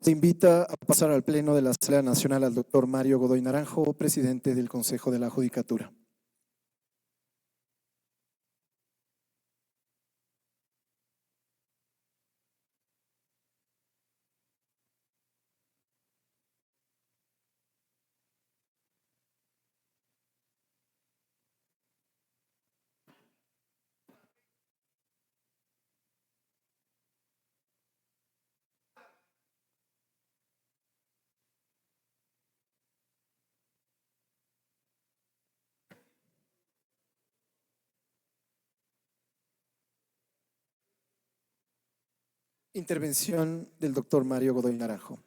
Se invita a pasar al Pleno de la Asamblea Nacional al doctor Mario Godoy Naranjo, presidente del Consejo de la Judicatura. Intervención del doctor Mario Godoy Naranjo.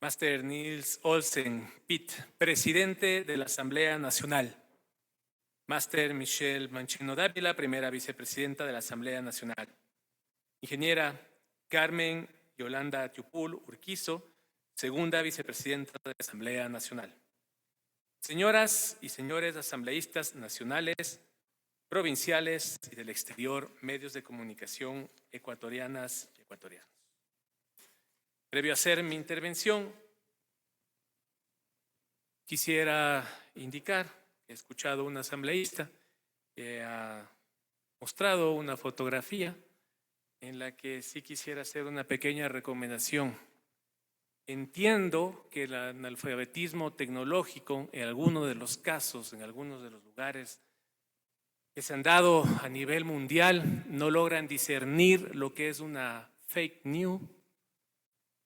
Máster Nils Olsen Pitt, presidente de la Asamblea Nacional. Máster Michelle Manchino Dávila, primera vicepresidenta de la Asamblea Nacional. Ingeniera Carmen Yolanda Tiupul Urquizo, segunda vicepresidenta de la Asamblea Nacional. Señoras y señores asambleístas nacionales, provinciales y del exterior, medios de comunicación ecuatorianas y ecuatorianos. Previo a hacer mi intervención, quisiera indicar que he escuchado a un asambleísta que ha mostrado una fotografía en la que sí quisiera hacer una pequeña recomendación. Entiendo que el analfabetismo tecnológico en algunos de los casos, en algunos de los lugares que se han dado a nivel mundial, no logran discernir lo que es una fake news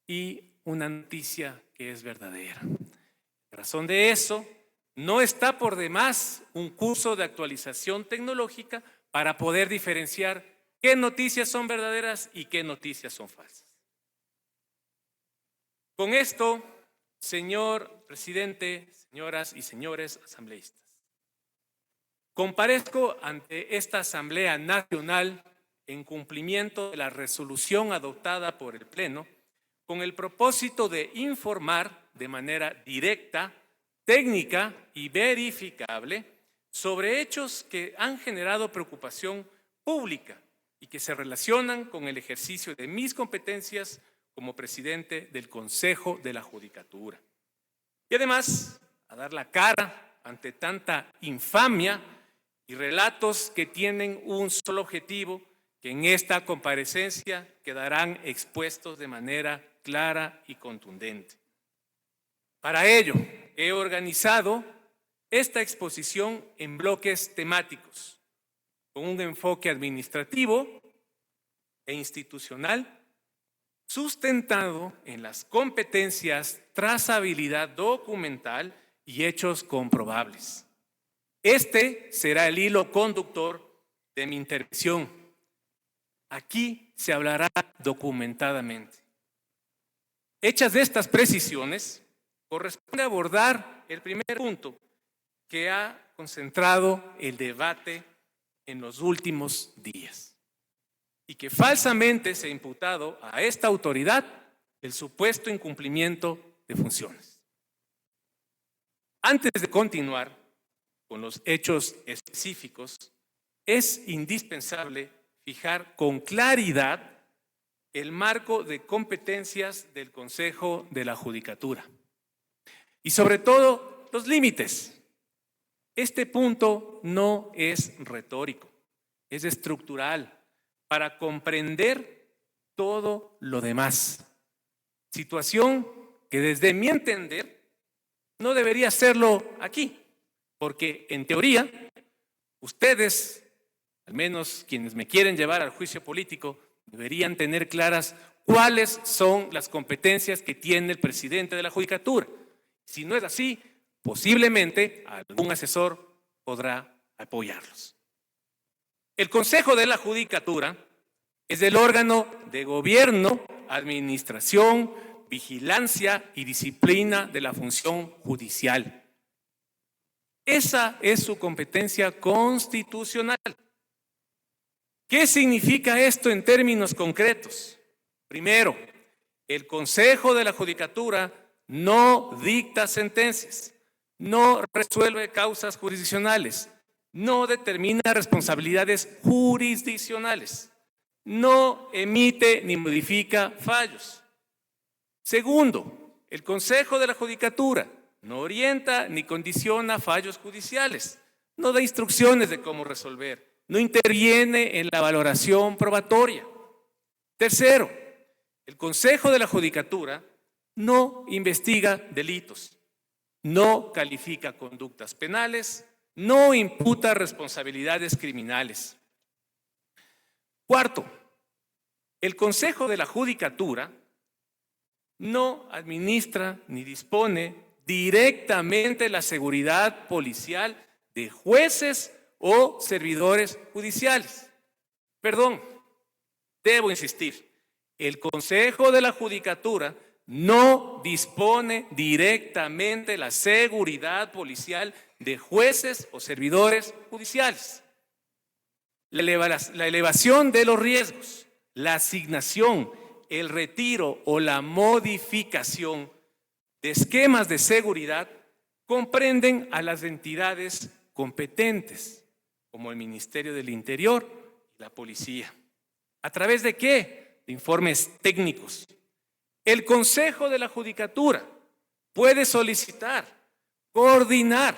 y una noticia que es verdadera. En razón de eso, no está por demás un curso de actualización tecnológica para poder diferenciar qué noticias son verdaderas y qué noticias son falsas. Con esto, señor presidente, señoras y señores asambleístas, comparezco ante esta Asamblea Nacional en cumplimiento de la resolución adoptada por el Pleno con el propósito de informar de manera directa, técnica y verificable sobre hechos que han generado preocupación pública y que se relacionan con el ejercicio de mis competencias como presidente del Consejo de la Judicatura. Y además, a dar la cara ante tanta infamia y relatos que tienen un solo objetivo, que en esta comparecencia quedarán expuestos de manera clara y contundente. Para ello, he organizado esta exposición en bloques temáticos, con un enfoque administrativo e institucional, sustentado en las competencias, trazabilidad documental y hechos comprobables. Este será el hilo conductor de mi intervención. Aquí se hablará documentadamente. Hechas estas precisiones, corresponde abordar el primer punto que ha concentrado el debate en los últimos días y que falsamente se ha imputado a esta autoridad el supuesto incumplimiento de funciones. Antes de continuar con los hechos específicos, es indispensable fijar con claridad el marco de competencias del Consejo de la Judicatura y sobre todo los límites. Este punto no es retórico, es estructural para comprender todo lo demás. Situación que desde mi entender no debería serlo aquí, porque en teoría ustedes, al menos quienes me quieren llevar al juicio político, deberían tener claras cuáles son las competencias que tiene el presidente de la Judicatura. Si no es así, posiblemente algún asesor podrá apoyarlos. El Consejo de la Judicatura es el órgano de gobierno, administración, vigilancia y disciplina de la función judicial. Esa es su competencia constitucional. ¿Qué significa esto en términos concretos? Primero, el Consejo de la Judicatura no dicta sentencias, no resuelve causas jurisdiccionales, no determina responsabilidades jurisdiccionales. no emite ni modifica fallos. Segundo, el Consejo de la Judicatura no orienta ni condiciona fallos judiciales, no da instrucciones de cómo resolver, no interviene en la valoración probatoria. Tercero, el Consejo de la Judicatura no investiga delitos, no califica conductas penales, no imputa responsabilidades criminales. Cuarto, el Consejo de la Judicatura no administra ni dispone directamente la seguridad policial de jueces o servidores judiciales. Perdón, debo insistir, el Consejo de la Judicatura no dispone directamente la seguridad policial de jueces o servidores judiciales. La elevación de los riesgos, la asignación, el retiro o la modificación de esquemas de seguridad comprenden a las entidades competentes, como el Ministerio del Interior y la Policía. ¿A través de qué? De informes técnicos. El Consejo de la Judicatura puede solicitar, coordinar,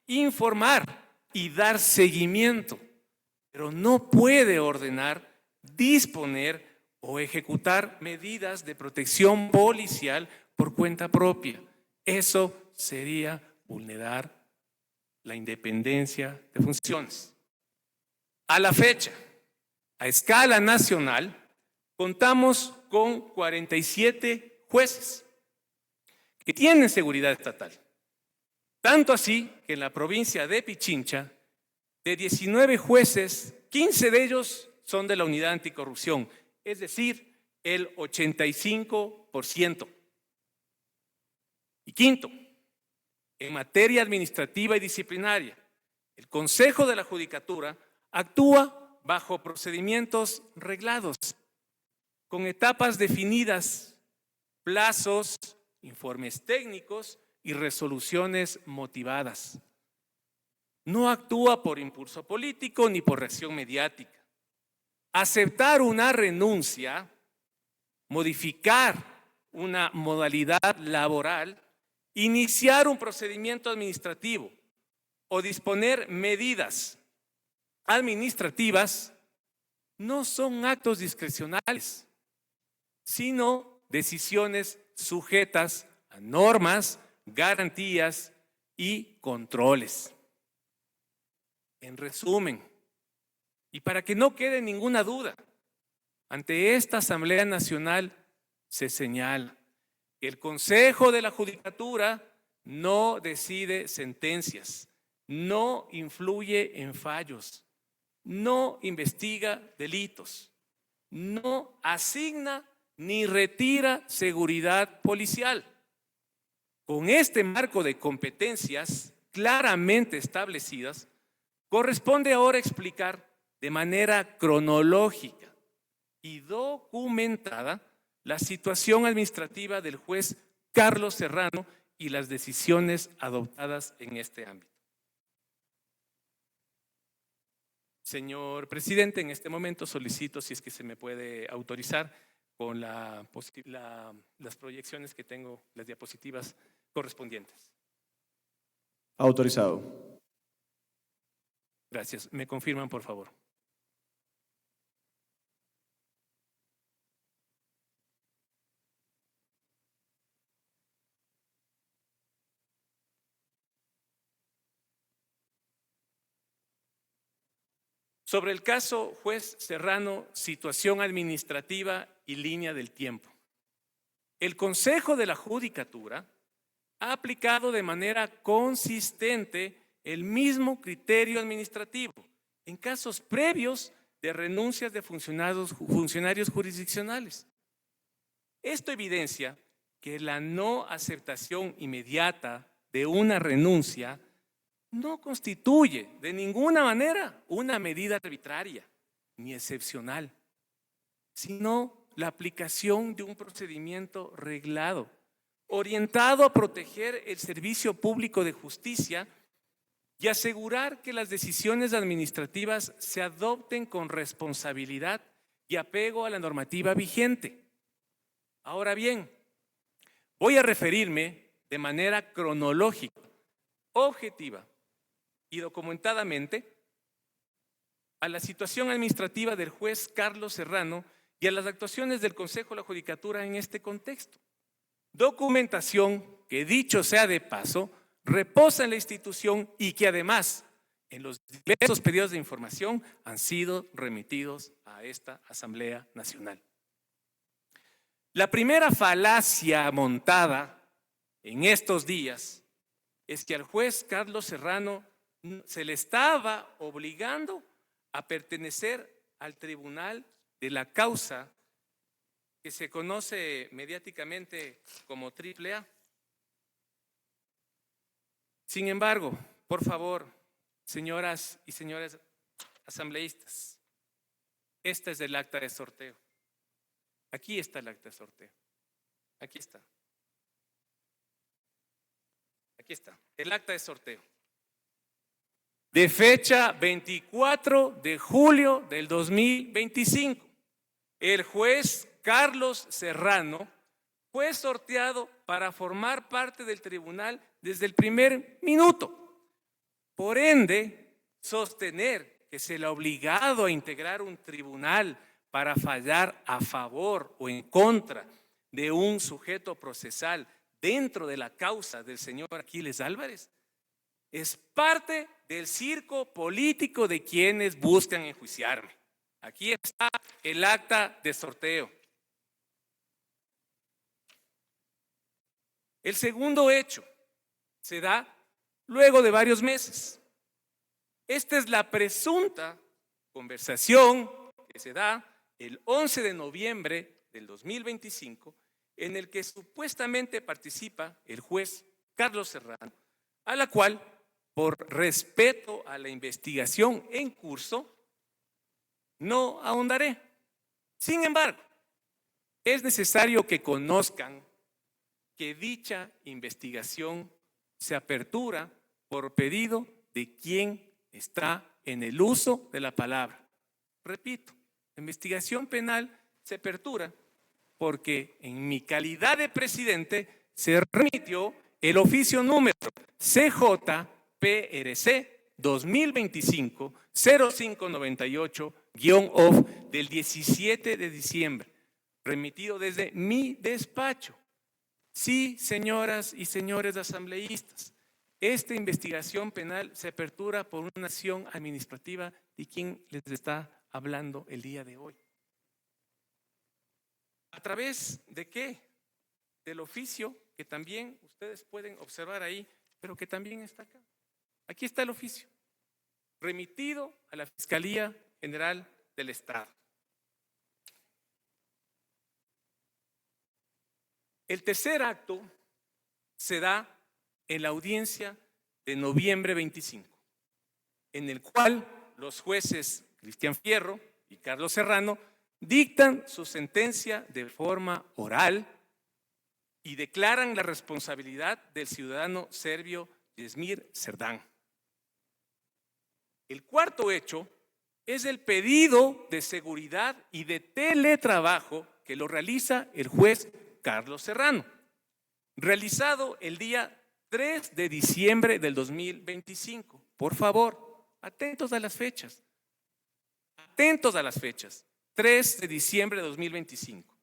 informar y dar seguimiento, pero no puede ordenar, disponer o ejecutar medidas de protección policial por cuenta propia. Eso sería vulnerar la independencia de funciones. A la fecha, a escala nacional, contamos con 47 jueces que tienen seguridad estatal. Tanto así que en la provincia de Pichincha, de 19 jueces, 15 de ellos son de la Unidad Anticorrupción, es decir, el 85%. Y quinto, en materia administrativa y disciplinaria, el Consejo de la Judicatura actúa bajo procedimientos reglados, con etapas definidas, plazos, informes técnicos y resoluciones motivadas. No actúa por impulso político ni por reacción mediática. Aceptar una renuncia, modificar una modalidad laboral, iniciar un procedimiento administrativo o disponer medidas administrativas no son actos discrecionales, sino decisiones sujetas a normas, garantías y controles. En resumen, y para que no quede ninguna duda, ante esta Asamblea Nacional se señala que el Consejo de la Judicatura no decide sentencias, no influye en fallos, no investiga delitos, no asigna ni retira seguridad policial. Con este marco de competencias claramente establecidas, corresponde ahora explicar de manera cronológica y documentada la situación administrativa del juez Carlos Serrano y las decisiones adoptadas en este ámbito. Señor presidente, en este momento solicito, si es que se me puede autorizar, con las proyecciones que tengo, las diapositivas correspondientes. Autorizado. Gracias. ¿Me confirman, por favor? Sobre el caso juez Serrano, situación administrativa y línea del tiempo. El Consejo de la Judicatura ha aplicado de manera consistente el mismo criterio administrativo en casos previos de renuncias de funcionarios jurisdiccionales. Esto evidencia que la no aceptación inmediata de una renuncia no constituye de ninguna manera una medida arbitraria ni excepcional, sino la aplicación de un procedimiento reglado, orientado a proteger el servicio público de justicia y asegurar que las decisiones administrativas se adopten con responsabilidad y apego a la normativa vigente. Ahora bien, voy a referirme de manera cronológica, objetiva y documentadamente a la situación administrativa del juez Carlos Serrano y a las actuaciones del Consejo de la Judicatura en este contexto. Documentación que, dicho sea de paso, reposa en la institución y que además en los diversos periodos de información han sido remitidos a esta Asamblea Nacional. La primera falacia montada en estos días es que al juez Carlos Serrano se le estaba obligando a pertenecer al tribunal de la causa que se conoce mediáticamente como AAA. Sin embargo, por favor, señoras y señores asambleístas, esta es el acta de sorteo. Aquí está el acta de sorteo. Aquí está. Aquí está, el acta de sorteo. De fecha 24 de julio del 2025. El juez Carlos Serrano fue sorteado para formar parte del tribunal desde el primer minuto. Por ende, sostener que se le ha obligado a integrar un tribunal para fallar a favor o en contra de un sujeto procesal dentro de la causa del señor Aquiles Álvarez es parte del circo político de quienes buscan enjuiciarme. Aquí está el acta de sorteo. El segundo hecho se da luego de varios meses. Esta es la presunta conversación que se da el 11 de noviembre del 2025, en el que supuestamente participa el juez Carlos Serrano, a la cual, por respeto a la investigación en curso, no ahondaré. Sin embargo, es necesario que conozcan que dicha investigación se apertura por pedido de quien está en el uso de la palabra. Repito, la investigación penal se apertura porque en mi calidad de presidente se remitió el oficio número CJPRC 2025-0598-OF del 17 de diciembre, remitido desde mi despacho. Sí, señoras y señores asambleístas, esta investigación penal se apertura por una acción administrativa de quien les está hablando el día de hoy. ¿A través de qué? Del oficio que también ustedes pueden observar ahí, pero que también está acá. Aquí está el oficio, remitido a la Fiscalía General del Estado. El tercer acto se da en la audiencia de noviembre 25, en el cual los jueces Cristian Fierro y Carlos Serrano dictan su sentencia de forma oral y declaran la responsabilidad del ciudadano serbio Yesmir Serdán. El cuarto hecho es el pedido de seguridad y de teletrabajo que lo realiza el juez Carlos Serrano, realizado el día 3 de diciembre del 2025. Por favor, atentos a las fechas. Atentos a las fechas. 3 de diciembre de 2025.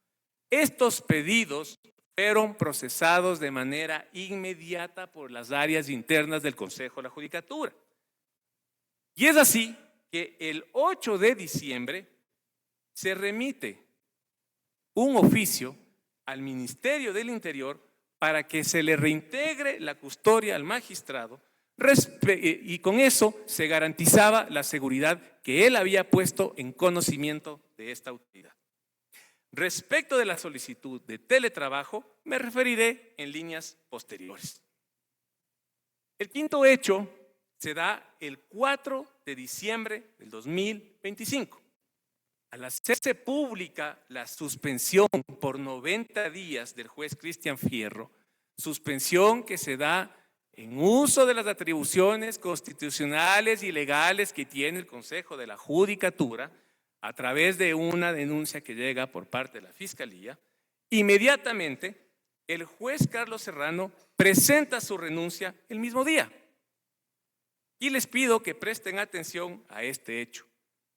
Estos pedidos fueron procesados de manera inmediata por las áreas internas del Consejo de la Judicatura. Y es así que el 8 de diciembre se remite un oficio al Ministerio del Interior para que se le reintegre la custodia al magistrado y con eso se garantizaba la seguridad que él había puesto en conocimiento de esta autoridad. Respecto de la solicitud de teletrabajo, me referiré en líneas posteriores. El quinto hecho se da el 4 de diciembre del 2025. Al hacerse pública la suspensión por 90 días del juez Cristian Fierro, suspensión que se da en uso de las atribuciones constitucionales y legales que tiene el Consejo de la Judicatura, a través de una denuncia que llega por parte de la Fiscalía, inmediatamente el juez Carlos Serrano presenta su renuncia el mismo día. Y les pido que presten atención a este hecho,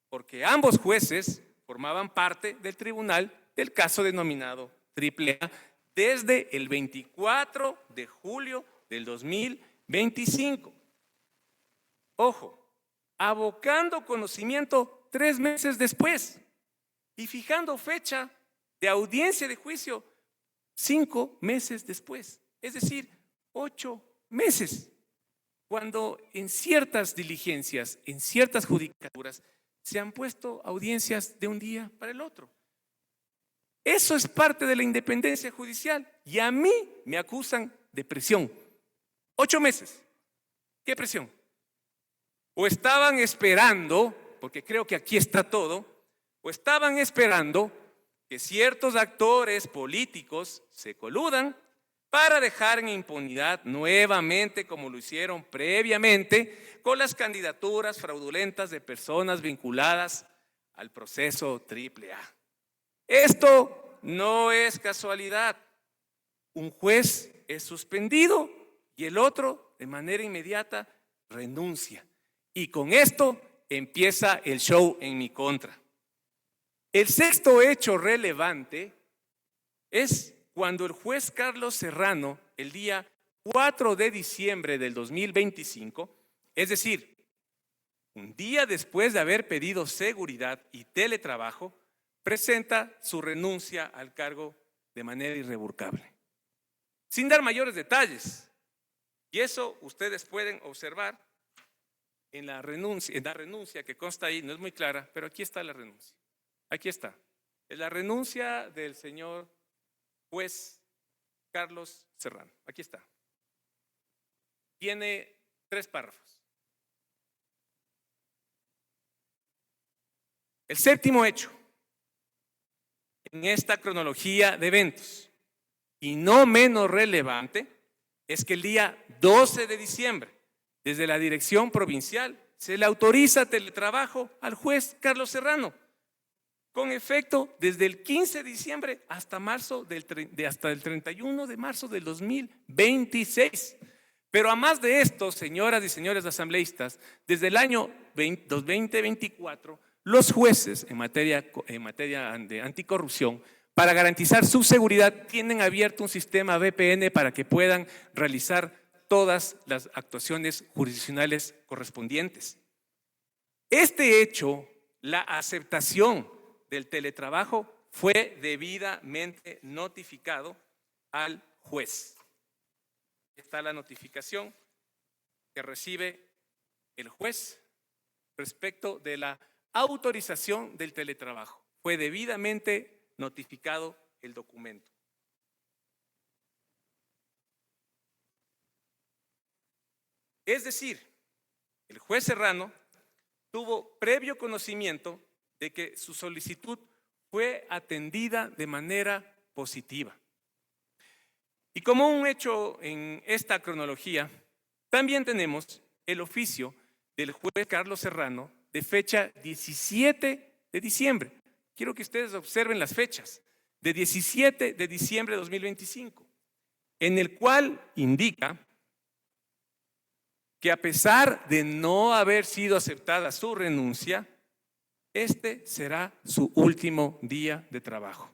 porque ambos jueces formaban parte del tribunal del caso denominado AAA desde el 24 de julio del 2025. Ojo, abocando conocimiento 3 meses después y fijando fecha de audiencia de juicio 5 meses después, es decir, 8 meses, cuando en ciertas diligencias, en ciertas judicaturas, se han puesto audiencias de un día para el otro. Eso es parte de la independencia judicial y a mí me acusan de presión. 8 meses. ¿Qué presión? O estaban esperando, porque creo que aquí está todo, o estaban esperando que ciertos actores políticos se coludan para dejar en impunidad nuevamente, como lo hicieron previamente, con las candidaturas fraudulentas de personas vinculadas al proceso AAA. Esto no es casualidad. Un juez es suspendido y el otro, de manera inmediata, renuncia. Y con esto empieza el show en mi contra. El sexto hecho relevante es cuando el juez Carlos Serrano, el día 4 de diciembre del 2025, es decir, un día después de haber pedido seguridad y teletrabajo, presenta su renuncia al cargo de manera irrevocable, sin dar mayores detalles. Y eso ustedes pueden observar en la renuncia que consta ahí, no es muy clara, pero aquí está la renuncia. Aquí está. Es la renuncia del señor juez Carlos Serrano. Aquí está. Tiene 3 párrafos. El séptimo hecho en esta cronología de eventos, y no menos relevante, es que el día 12 de diciembre, desde la dirección provincial, se le autoriza teletrabajo al juez Carlos Serrano, con efecto desde el 15 de diciembre hasta el 31 de marzo del 2026. Pero a más de esto, señoras y señores asambleístas, desde el año 2024, los jueces en materia de anticorrupción, para garantizar su seguridad, tienen abierto un sistema VPN para que puedan realizar todas las actuaciones jurisdiccionales correspondientes. Este hecho, la aceptación del teletrabajo, fue debidamente notificado al juez. Está la notificación que recibe el juez respecto de la autorización del teletrabajo. Fue debidamente notificado el documento. Es decir, el juez Serrano tuvo previo conocimiento de que su solicitud fue atendida de manera positiva. Y como un hecho en esta cronología, también tenemos el oficio del juez Carlos Serrano de fecha 17 de diciembre. Quiero que ustedes observen las fechas, de 17 de diciembre de 2025, en el cual indica que a pesar de no haber sido aceptada su renuncia, este será su último día de trabajo.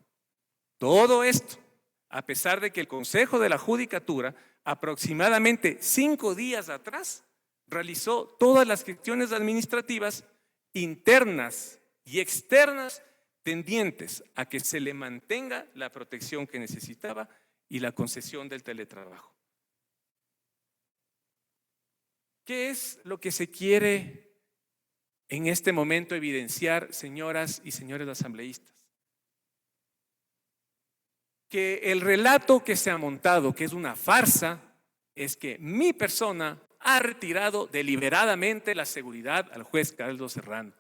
Todo esto, a pesar de que el Consejo de la Judicatura, aproximadamente 5 días atrás, realizó todas las gestiones administrativas internas y externas tendientes a que se le mantenga la protección que necesitaba y la concesión del teletrabajo. ¿Qué es lo que se quiere en este momento evidenciar, señoras y señores asambleístas? Que el relato que se ha montado, que es una farsa, es que mi persona ha retirado deliberadamente la seguridad al juez Carlos Serrano.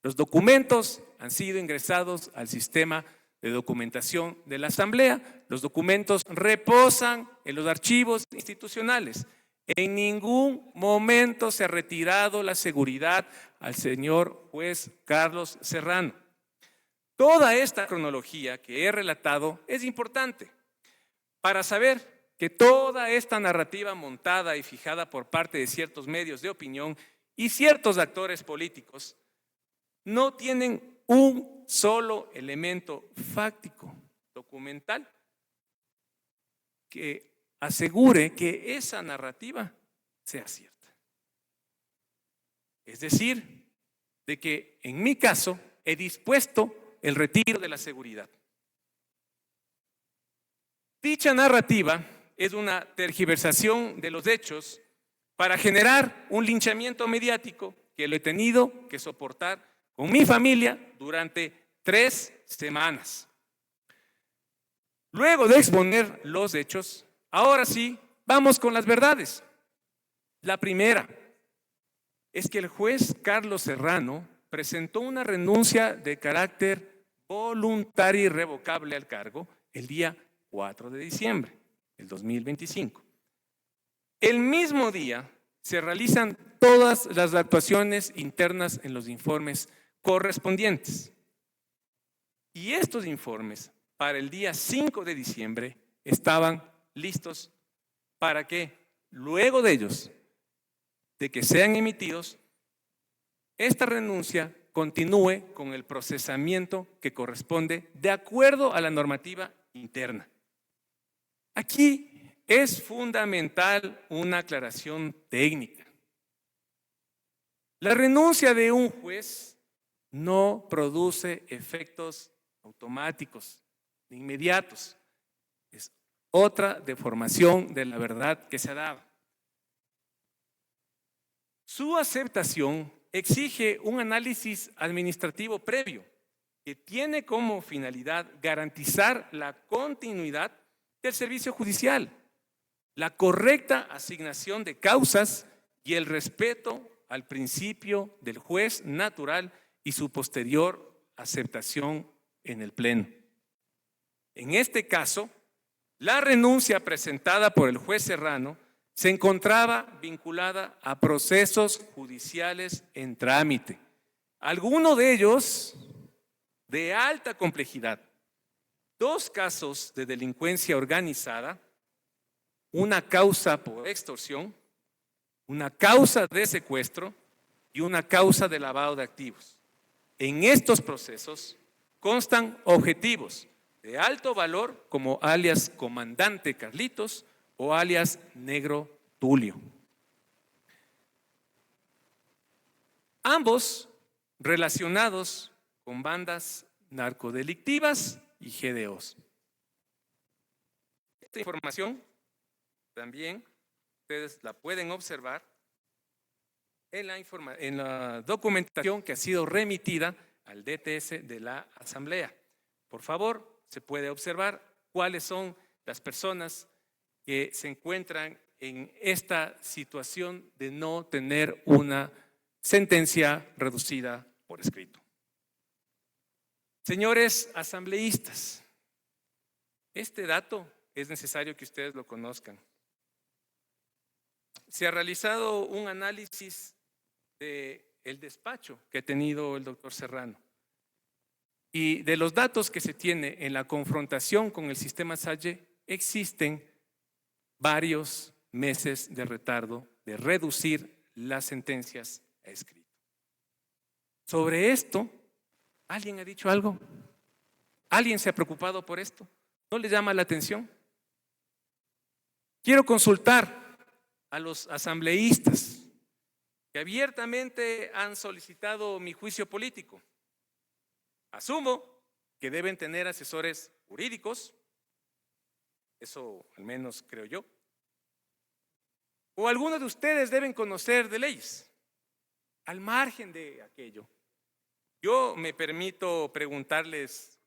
Los documentos han sido ingresados al sistema de documentación de la Asamblea. Los documentos reposan en los archivos institucionales. En ningún momento se ha retirado la seguridad al señor juez Carlos Serrano. Toda esta cronología que he relatado es importante para saber que toda esta narrativa montada y fijada por parte de ciertos medios de opinión y ciertos actores políticos no tienen un solo elemento fáctico, documental, que asegure que esa narrativa sea cierta. Es decir, de que en mi caso he dispuesto el retiro de la seguridad. Dicha narrativa es una tergiversación de los hechos para generar un linchamiento mediático que lo he tenido que soportar con mi familia durante 3 semanas. Luego de exponer los hechos, ahora sí, vamos con las verdades. La primera es que el juez Carlos Serrano presentó una renuncia de carácter voluntario y irrevocable al cargo el día 4 de diciembre del 2025. El mismo día se realizan todas las actuaciones internas en los informes correspondientes. Y estos informes para el día 5 de diciembre estaban listos para que luego de ellos, de que sean emitidos, esta renuncia continúe con el procesamiento que corresponde de acuerdo a la normativa interna. Aquí es fundamental una aclaración técnica. La renuncia de un juez no produce efectos automáticos, inmediatos. Es otra deformación de la verdad que se ha dado. Su aceptación exige un análisis administrativo previo que tiene como finalidad garantizar la continuidad del servicio judicial, la correcta asignación de causas y el respeto al principio del juez natural y su posterior aceptación en el Pleno. En este caso, la renuncia presentada por el juez Serrano se encontraba vinculada a procesos judiciales en trámite, algunos de ellos de alta complejidad. 2 casos de delincuencia organizada, una causa por extorsión, una causa de secuestro y una causa de lavado de activos. En estos procesos constan objetivos de alto valor como alias Comandante Carlitos o alias Negro Tulio. Ambos relacionados con bandas narcodelictivas y GDOs. Esta información también ustedes la pueden observar en la documentación que ha sido remitida al DTS de la Asamblea. Por favor, se puede observar cuáles son las personas que se encuentran en esta situación de no tener una sentencia reducida por escrito. Señores asambleístas, este dato es necesario que ustedes lo conozcan. Se ha realizado un análisis del despacho que ha tenido el doctor Serrano y de los datos que se tiene en la confrontación con el sistema SAGE, existen varios meses de retardo de reducir las sentencias a escrito. Sobre esto, ¿alguien ha dicho algo? ¿Alguien se ha preocupado por esto? ¿No le llama la atención? Quiero consultar a los asambleístas que abiertamente han solicitado mi juicio político. Asumo que deben tener asesores jurídicos, eso al menos creo yo. O algunos de ustedes deben conocer de leyes. Al margen de aquello, yo me permito preguntarles,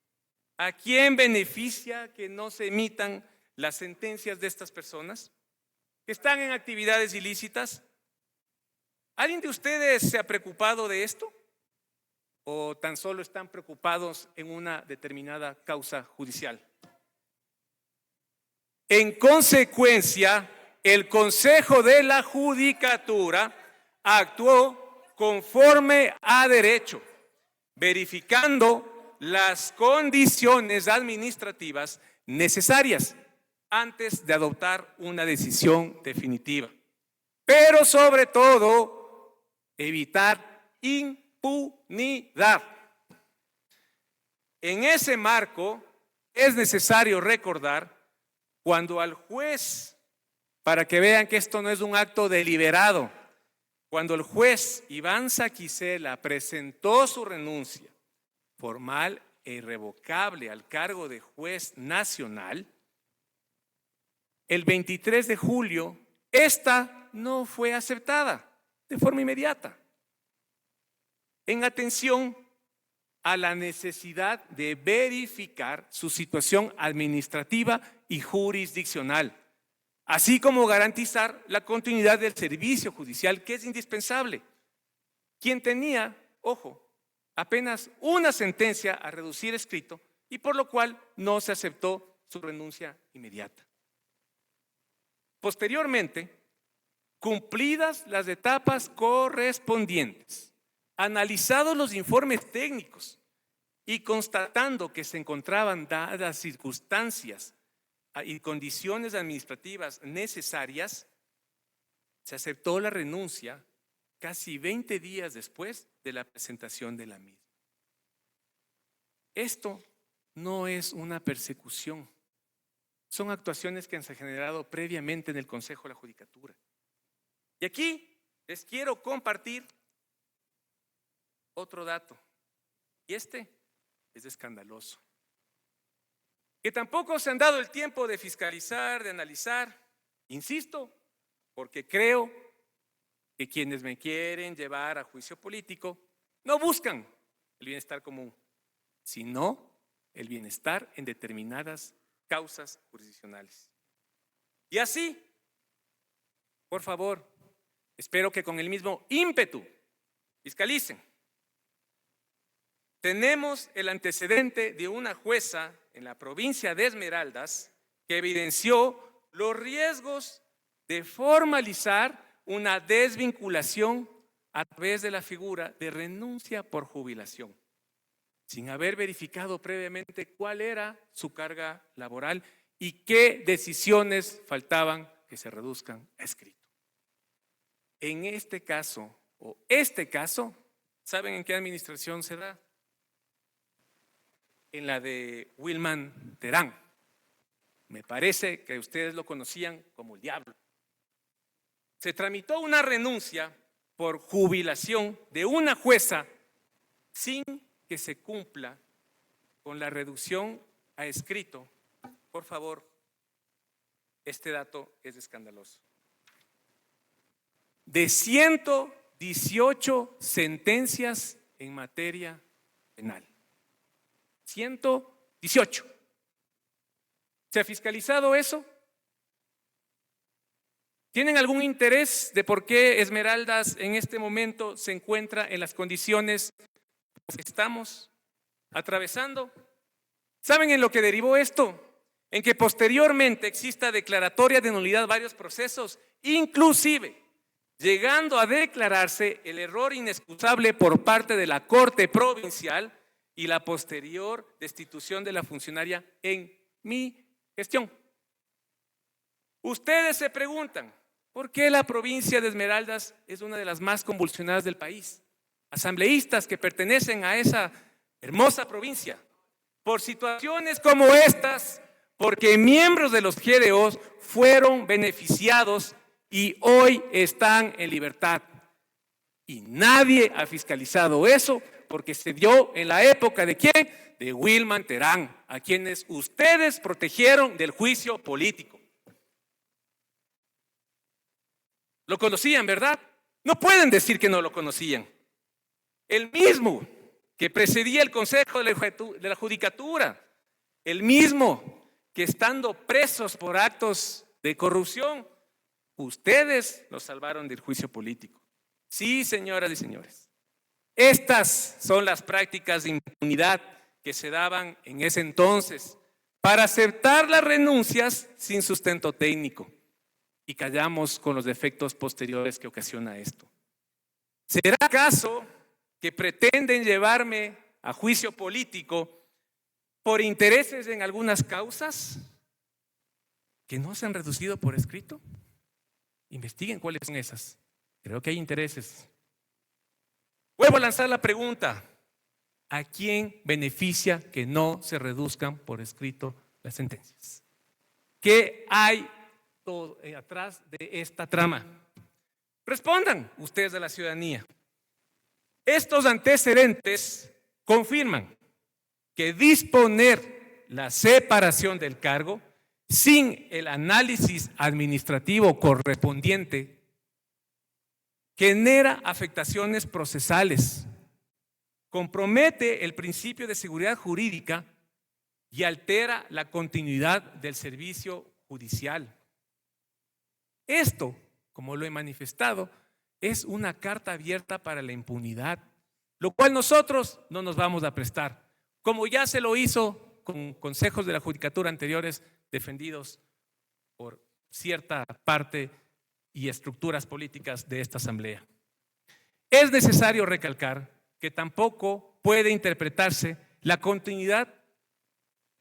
¿a quién beneficia que no se emitan las sentencias de estas personas que están en actividades ilícitas? ¿Alguien de ustedes se ha preocupado de esto? ¿O tan solo están preocupados en una determinada causa judicial? En consecuencia, el Consejo de la Judicatura actuó conforme a derecho, verificando las condiciones administrativas necesarias antes de adoptar una decisión definitiva. Pero sobre todo, evitar impunidad. En ese marco, es necesario recordar cuando al juez, para que vean que esto no es un acto deliberado, cuando el juez Iván Saquicela presentó su renuncia formal e irrevocable al cargo de juez nacional, el 23 de julio, esta no fue aceptada de forma inmediata, en atención a la necesidad de verificar su situación administrativa y jurisdiccional, así como garantizar la continuidad del servicio judicial, que es indispensable. Quien tenía, ojo, apenas una sentencia a reducir escrito y por lo cual no se aceptó su renuncia inmediata. Posteriormente, cumplidas las etapas correspondientes, analizados los informes técnicos y constatando que se encontraban dadas circunstancias y condiciones administrativas necesarias, se aceptó la renuncia casi 20 días después de la presentación de la misma. Esto no es una persecución, son actuaciones que han se generado previamente en el Consejo de la Judicatura. Y aquí les quiero compartir otro dato, y este es escandaloso, que tampoco se han dado el tiempo de fiscalizar, de analizar, insisto, porque creo que quienes me quieren llevar a juicio político no buscan el bienestar común, sino el bienestar en determinadas causas jurisdiccionales. Y así, por favor, espero que con el mismo ímpetu fiscalicen. Tenemos el antecedente de una jueza en la provincia de Esmeraldas que evidenció los riesgos de formalizar una desvinculación a través de la figura de renuncia por jubilación, sin haber verificado previamente cuál era su carga laboral y qué decisiones faltaban que se reduzcan a escrito. En este caso, ¿saben en qué administración se da? En la de Wilman Terán. Me parece que ustedes lo conocían como el diablo. Se tramitó una renuncia por jubilación de una jueza sin que se cumpla con la reducción a escrito. Por favor, este dato es escandaloso. De 118 sentencias en materia penal. 118. ¿Se ha fiscalizado eso? ¿Tienen algún interés de por qué Esmeraldas en este momento se encuentra en las condiciones que estamos atravesando? ¿Saben en lo que derivó esto? En que posteriormente exista declaratoria de nulidad varios procesos, inclusive llegando a declararse el error inexcusable por parte de la Corte Provincial y la posterior destitución de la funcionaria en mi gestión. Ustedes se preguntan, ¿por qué la provincia de Esmeraldas es una de las más convulsionadas del país? Asambleístas que pertenecen a esa hermosa provincia, por situaciones como estas, porque miembros de los GDOs fueron beneficiados y hoy están en libertad. Y nadie ha fiscalizado eso, porque se dio en la época ¿de quién? De Wilman Terán, a quienes ustedes protegieron del juicio político. Lo conocían, ¿verdad? No pueden decir que no lo conocían. El mismo que presidía el Consejo de la Judicatura, el mismo que estando presos por actos de corrupción, ustedes los salvaron del juicio político. Sí, señoras y señores. Estas son las prácticas de impunidad que se daban en ese entonces para aceptar las renuncias sin sustento técnico y callamos con los defectos posteriores que ocasiona esto. ¿Será acaso que pretenden llevarme a juicio político por intereses en algunas causas que no se han reducido por escrito. Investiguen cuáles son esas. Creo que hay intereses. Vuelvo a lanzar la pregunta: ¿a quién beneficia que no se reduzcan por escrito las sentencias? ¿Qué hay atrás de esta trama? Respondan ustedes de la ciudadanía. Estos antecedentes confirman que disponer la separación del cargo sin el análisis administrativo correspondiente genera afectaciones procesales, compromete el principio de seguridad jurídica y altera la continuidad del servicio judicial. Esto, como lo he manifestado, es una carta abierta para la impunidad, lo cual nosotros no nos vamos a prestar, como ya se lo hizo con consejos de la judicatura anteriores defendidos por cierta parte y estructuras políticas de esta asamblea. Es necesario recalcar que tampoco puede interpretarse la continuidad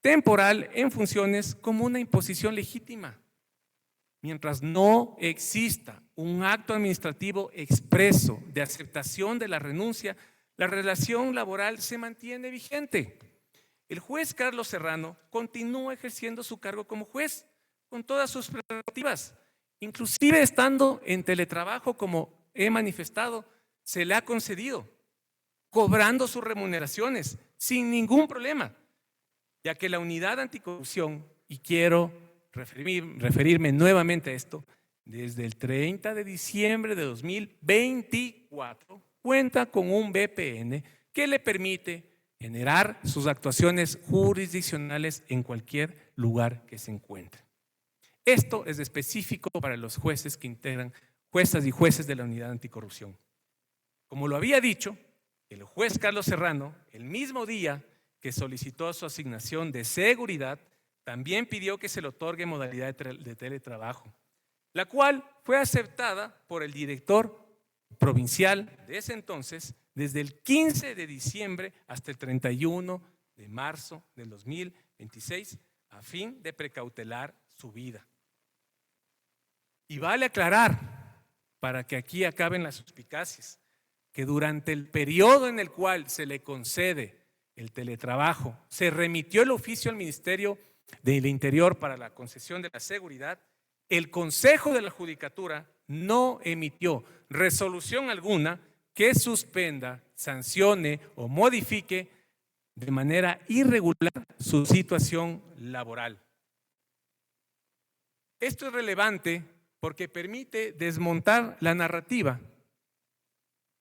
temporal en funciones como una imposición legítima. Mientras no exista un acto administrativo expreso de aceptación de la renuncia, la relación laboral se mantiene vigente. El juez Carlos Serrano continúa ejerciendo su cargo como juez con todas sus prerrogativas, inclusive estando en teletrabajo, como he manifestado, se le ha concedido, cobrando sus remuneraciones sin ningún problema, ya que la unidad anticorrupción, y quiero referirme nuevamente a esto, desde el 30 de diciembre de 2024 cuenta con un VPN que le permite generar sus actuaciones jurisdiccionales en cualquier lugar que se encuentre. Esto es específico para los jueces que integran, juezas y jueces de la unidad anticorrupción. Como lo había dicho, el juez Carlos Serrano, el mismo día que solicitó su asignación de seguridad, también pidió que se le otorgue modalidad de teletrabajo, la cual fue aceptada por el director provincial de ese entonces desde el 15 de diciembre hasta el 31 de marzo del 2026 a fin de precautelar su vida. Y vale aclarar, para que aquí acaben las suspicacias, que durante el periodo en el cual se le concede el teletrabajo, se remitió el oficio al Ministerio del Interior para la concesión de la seguridad, el Consejo de la Judicatura no emitió resolución alguna que suspenda, sancione o modifique de manera irregular su situación laboral. Esto es relevante porque permite desmontar la narrativa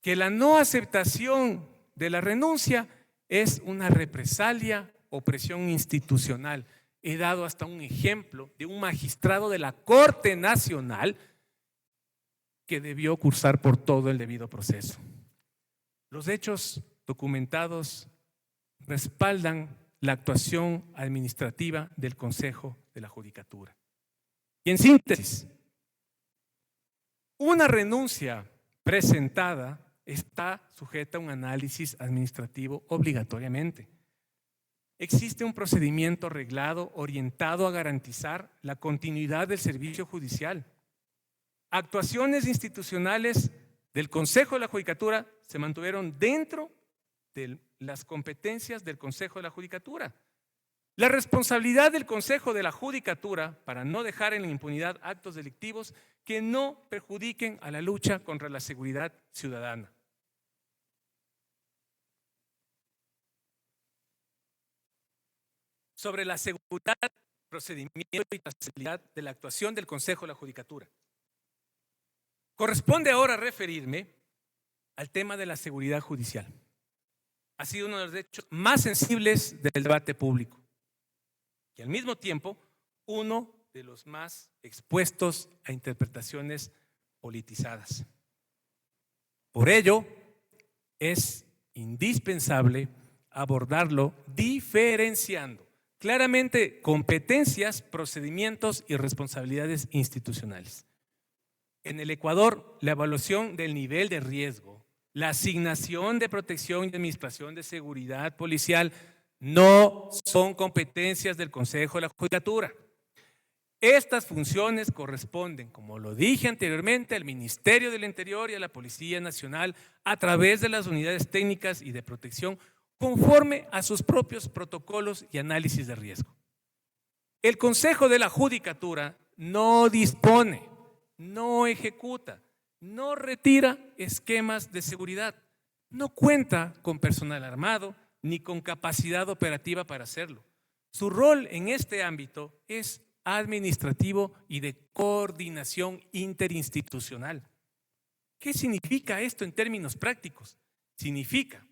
que la no aceptación de la renuncia es una represalia o presión institucional. He dado hasta un ejemplo de un magistrado de la Corte Nacional que debió cursar por todo el debido proceso. Los hechos documentados respaldan la actuación administrativa del Consejo de la Judicatura. Y en síntesis, una renuncia presentada está sujeta a un análisis administrativo obligatoriamente. Existe un procedimiento reglado orientado a garantizar la continuidad del servicio judicial. Actuaciones institucionales del Consejo de la Judicatura se mantuvieron dentro de las competencias del Consejo de la Judicatura. La responsabilidad del Consejo de la Judicatura para no dejar en la impunidad actos delictivos que no perjudiquen a la lucha contra la seguridad ciudadana. Sobre la seguridad, procedimiento y trazabilidad de la actuación del Consejo de la Judicatura. Corresponde ahora referirme al tema de la seguridad judicial. Ha sido uno de los hechos más sensibles del debate público y al mismo tiempo uno de los más expuestos a interpretaciones politizadas. Por ello, es indispensable abordarlo diferenciando claramente competencias, procedimientos y responsabilidades institucionales. En el Ecuador, la evaluación del nivel de riesgo la asignación de protección y administración de seguridad policial no son competencias del Consejo de la Judicatura. Estas funciones corresponden, como lo dije anteriormente, al Ministerio del Interior y a la Policía Nacional a través de las unidades técnicas y de protección conforme a sus propios protocolos y análisis de riesgo. El Consejo de la Judicatura no dispone, no ejecuta, no retira esquemas de seguridad, no cuenta con personal armado ni con capacidad operativa para hacerlo. Su rol en este ámbito es administrativo y de coordinación interinstitucional. ¿Qué significa esto en términos prácticos? Significa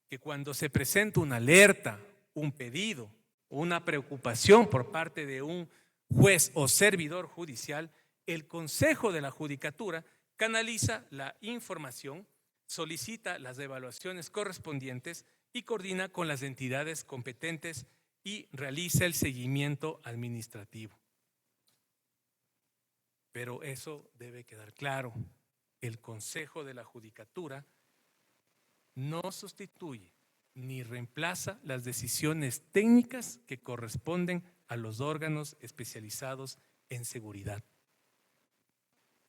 que cuando se presenta una alerta, un pedido o una preocupación por parte de un juez o servidor judicial, el Consejo de la Judicatura canaliza la información, solicita las evaluaciones correspondientes y coordina con las entidades competentes y realiza el seguimiento administrativo. Pero eso debe quedar claro. El Consejo de la Judicatura no sustituye ni reemplaza las decisiones técnicas que corresponden a los órganos especializados en seguridad.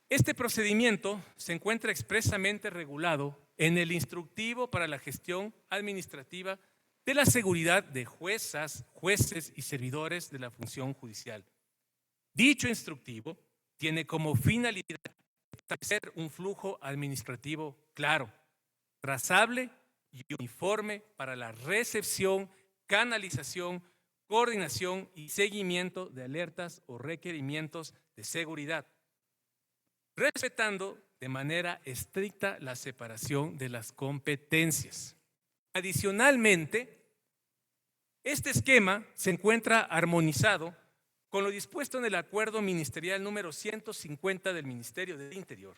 Este procedimiento se encuentra expresamente regulado en el instructivo para la gestión administrativa de la seguridad de juezas, jueces y servidores de la función judicial. Dicho instructivo tiene como finalidad establecer un flujo administrativo claro, trazable y uniforme para la recepción, canalización, coordinación y seguimiento de alertas o requerimientos de seguridad, respetando de manera estricta la separación de las competencias. Adicionalmente, este esquema se encuentra armonizado con lo dispuesto en el Acuerdo Ministerial número 150 del Ministerio del Interior.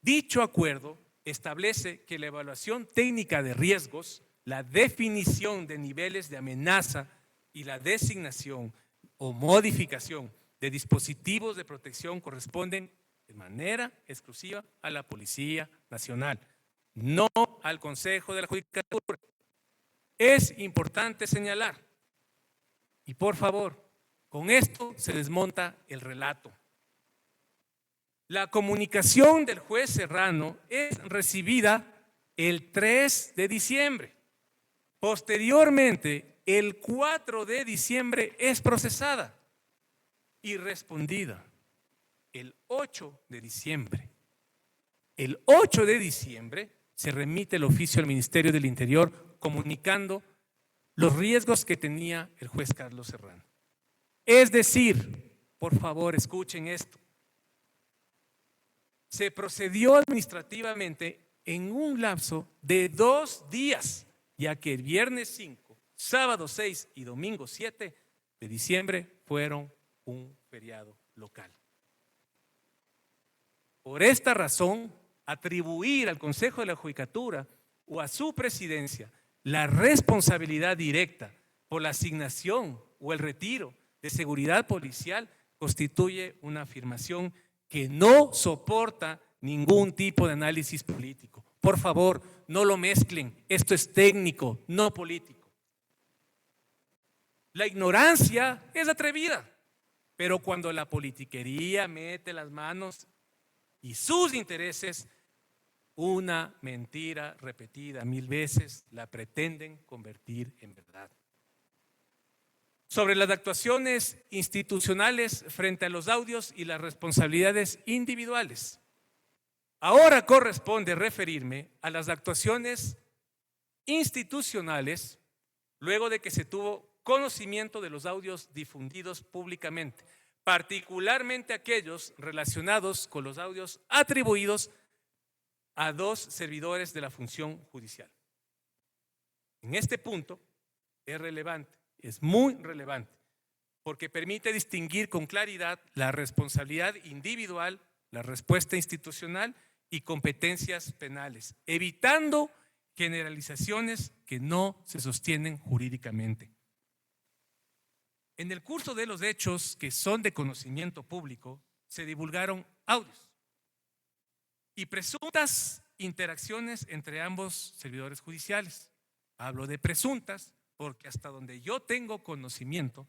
Dicho acuerdo establece que la evaluación técnica de riesgos, la definición de niveles de amenaza y la designación o modificación de dispositivos de protección corresponden de manera exclusiva a la Policía Nacional, no al Consejo de la Judicatura. Es importante señalar, y por favor, con esto se desmonta el relato. La comunicación del juez Serrano es recibida el 3 de diciembre. Posteriormente, el 4 de diciembre es procesada y respondida el 8 de diciembre. El 8 de diciembre se remite el oficio al Ministerio del Interior comunicando los riesgos que tenía el juez Carlos Serrano. Es decir, por favor, escuchen esto. Se procedió administrativamente en un lapso de 2 días, ya que el viernes 5, sábado 6 y domingo 7 de diciembre fueron un feriado local. Por esta razón, atribuir al Consejo de la Judicatura o a su presidencia la responsabilidad directa por la asignación o el retiro de seguridad policial constituye una afirmación que no soporta ningún tipo de análisis político. Por favor, no lo mezclen. Esto es técnico, no político. La ignorancia es atrevida, pero cuando la politiquería mete las manos y sus intereses, una mentira repetida 1000 veces la pretenden convertir en verdad. Sobre las actuaciones institucionales frente a los audios y las responsabilidades individuales. Ahora corresponde referirme a las actuaciones institucionales luego de que se tuvo conocimiento de los audios difundidos públicamente, particularmente aquellos relacionados con los audios atribuidos a 2 servidores de la función judicial. En este punto es relevante, es muy relevante, porque permite distinguir con claridad la responsabilidad individual, la respuesta institucional y competencias penales, evitando generalizaciones que no se sostienen jurídicamente. En el curso de los hechos que son de conocimiento público, se divulgaron audios y presuntas interacciones entre ambos servidores judiciales. Hablo de presuntas porque hasta donde yo tengo conocimiento,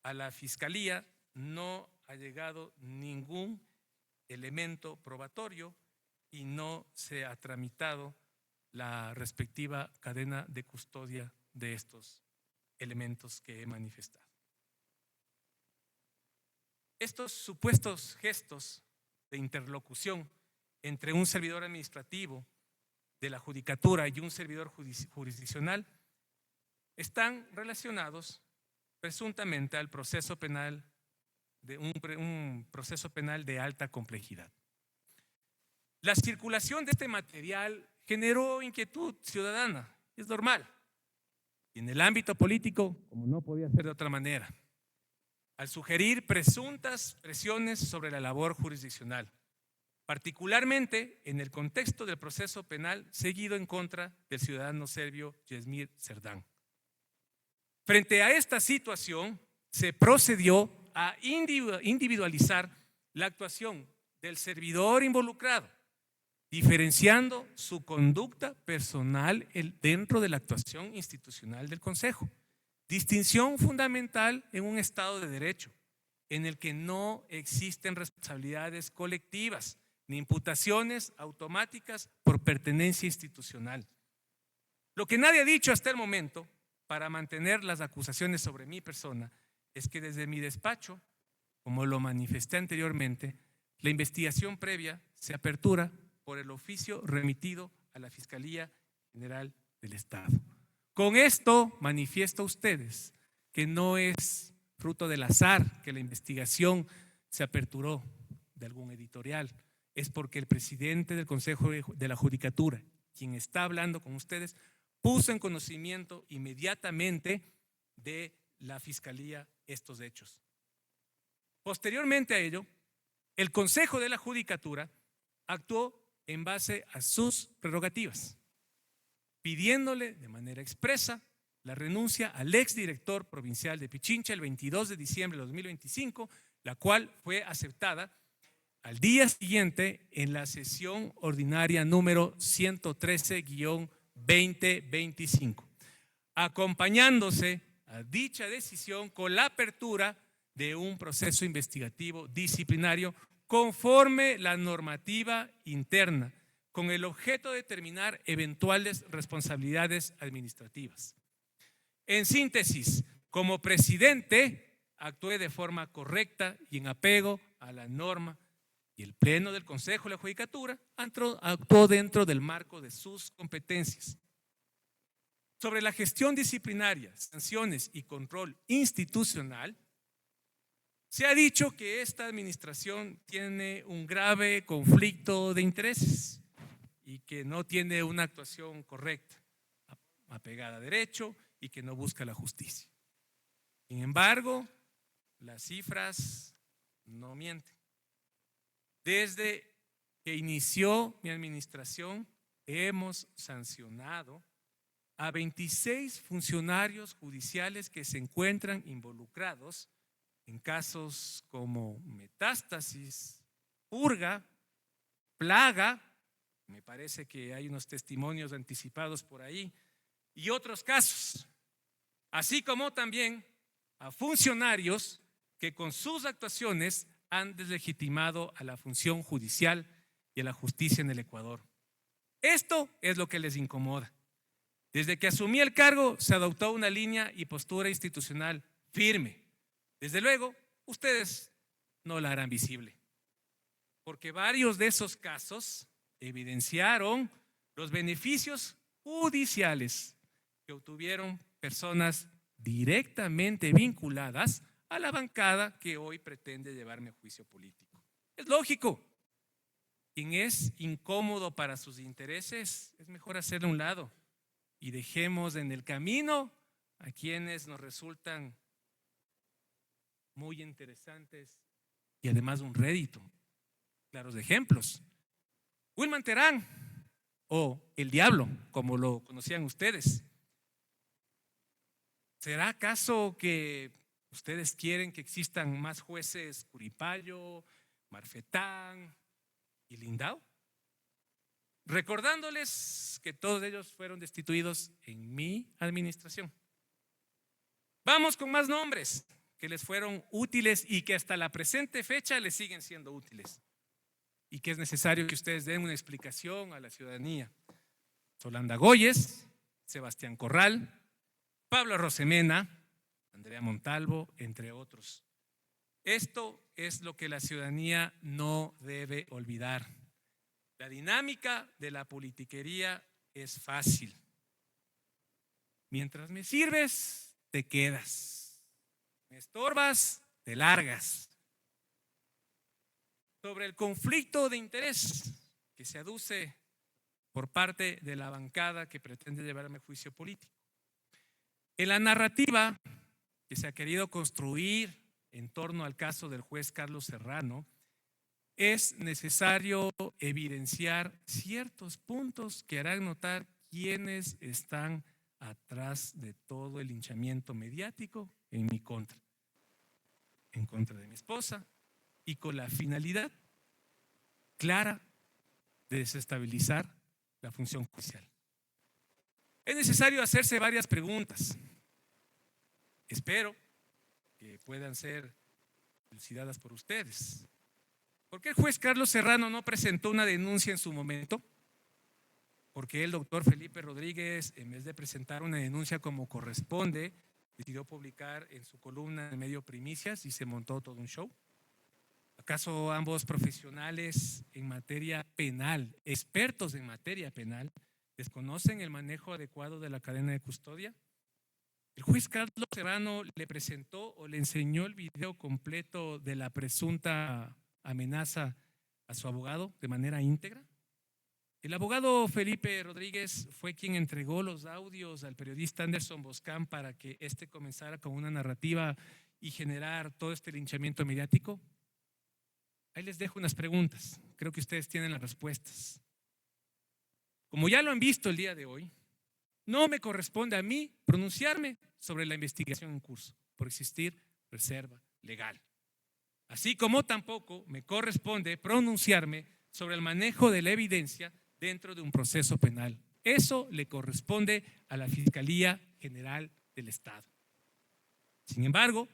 a la Fiscalía no ha llegado ningún elemento probatorio y no se ha tramitado la respectiva cadena de custodia de estos elementos que he manifestado. Estos supuestos gestos de interlocución entre un servidor administrativo de la judicatura y un servidor jurisdiccional están relacionados presuntamente al proceso penal, de un proceso penal de alta complejidad. La circulación de este material generó inquietud ciudadana, es normal. Y en el ámbito político, como no podía ser de otra manera, al sugerir presuntas presiones sobre la labor jurisdiccional, particularmente en el contexto del proceso penal seguido en contra del ciudadano serbio Yesmir Serdán. Frente a esta situación, se procedió a individualizar la actuación del servidor involucrado, diferenciando su conducta personal dentro de la actuación institucional del Consejo. Distinción fundamental en un Estado de Derecho, en el que no existen responsabilidades colectivas ni imputaciones automáticas por pertenencia institucional. Lo que nadie ha dicho hasta el momento para mantener las acusaciones sobre mi persona es que desde mi despacho, como lo manifesté anteriormente, la investigación previa se apertura por el oficio remitido a la Fiscalía General del Estado. Con esto manifiesto a ustedes que no es fruto del azar que la investigación se aperturó de algún editorial, es porque el presidente del Consejo de la Judicatura, quien está hablando con ustedes, puso en conocimiento inmediatamente de la Fiscalía estos hechos. Posteriormente a ello, el Consejo de la Judicatura actuó en base a sus prerrogativas, pidiéndole de manera expresa la renuncia al exdirector provincial de Pichincha el 22 de diciembre de 2025, la cual fue aceptada al día siguiente en la sesión ordinaria número 113-2025, acompañándose a dicha decisión con la apertura de un proceso investigativo disciplinario conforme la normativa interna, con el objeto de determinar eventuales responsabilidades administrativas. En síntesis, como presidente, actué de forma correcta y en apego a la norma, y el Pleno del Consejo de la Judicatura actuó dentro del marco de sus competencias. Sobre la gestión disciplinaria, sanciones y control institucional, se ha dicho que esta administración tiene un grave conflicto de intereses y que no tiene una actuación correcta, apegada a derecho y que no busca la justicia. Sin embargo, las cifras no mienten. Desde que inició mi administración, hemos sancionado a 26 funcionarios judiciales que se encuentran involucrados en casos como Metástasis, Purga, Plaga, me parece que hay unos testimonios anticipados por ahí, y otros casos, así como también a funcionarios que con sus actuaciones han deslegitimado a la función judicial y a la justicia en el Ecuador. Esto es lo que les incomoda. Desde que asumí el cargo se adoptó una línea y postura institucional firme. Desde luego, ustedes no la harán visible, porque varios de esos casos evidenciaron los beneficios judiciales que obtuvieron personas directamente vinculadas a la bancada que hoy pretende llevarme a juicio político. Es lógico. Quien es incómodo para sus intereses, es mejor hacerle a un lado y dejemos en el camino a quienes nos resultan muy interesantes y además un rédito. Claros ejemplos. Wilman Terán o el Diablo, como lo conocían ustedes. ¿Será acaso que ustedes quieren que existan más jueces Curipayo, Marfetán y Lindao? recordándoles que todos ellos fueron destituidos en mi administración. Vamos con más nombres que les fueron útiles y que hasta la presente fecha les siguen siendo útiles y que es necesario que ustedes den una explicación a la ciudadanía. Solanda Goyes, Sebastián Corral, Pablo Rosemena, Andrea Montalvo, entre otros. Esto es lo que la ciudadanía no debe olvidar. La dinámica de la politiquería es fácil. Mientras me sirves, te quedas. Me estorbas, te largas. Sobre el conflicto de interés que se aduce por parte de la bancada que pretende llevarme a juicio político. En la narrativa que se ha querido construir en torno al caso del juez Carlos Serrano, es necesario evidenciar ciertos puntos que harán notar quiénes están atrás de todo el linchamiento mediático en mi contra, en contra de mi esposa, y con la finalidad clara de desestabilizar la función judicial. Es necesario hacerse varias preguntas. Espero que puedan ser elucidadas por ustedes. ¿Por qué el juez Carlos Serrano no presentó una denuncia en su momento? ¿Por qué el doctor Felipe Rodríguez, en vez de presentar una denuncia como corresponde, decidió publicar en su columna en el medio Primicias y se montó todo un show? ¿Acaso ambos profesionales en materia penal, expertos en materia penal, desconocen el manejo adecuado de la cadena de custodia? ¿El juez Carlos Serrano le presentó o le enseñó el video completo de la presunta amenaza a su abogado de manera íntegra? El abogado Felipe Rodríguez fue quien entregó los audios al periodista Anderson Boscan para que éste comenzara con una narrativa y generar todo este linchamiento mediático. Ahí les dejo unas preguntas, creo que ustedes tienen las respuestas. Como ya lo han visto el día de hoy, no me corresponde a mí pronunciarme sobre la investigación en curso por existir reserva legal. Así como tampoco me corresponde pronunciarme sobre el manejo de la evidencia dentro de un proceso penal. Eso le corresponde a la Fiscalía General del Estado. Sin embargo,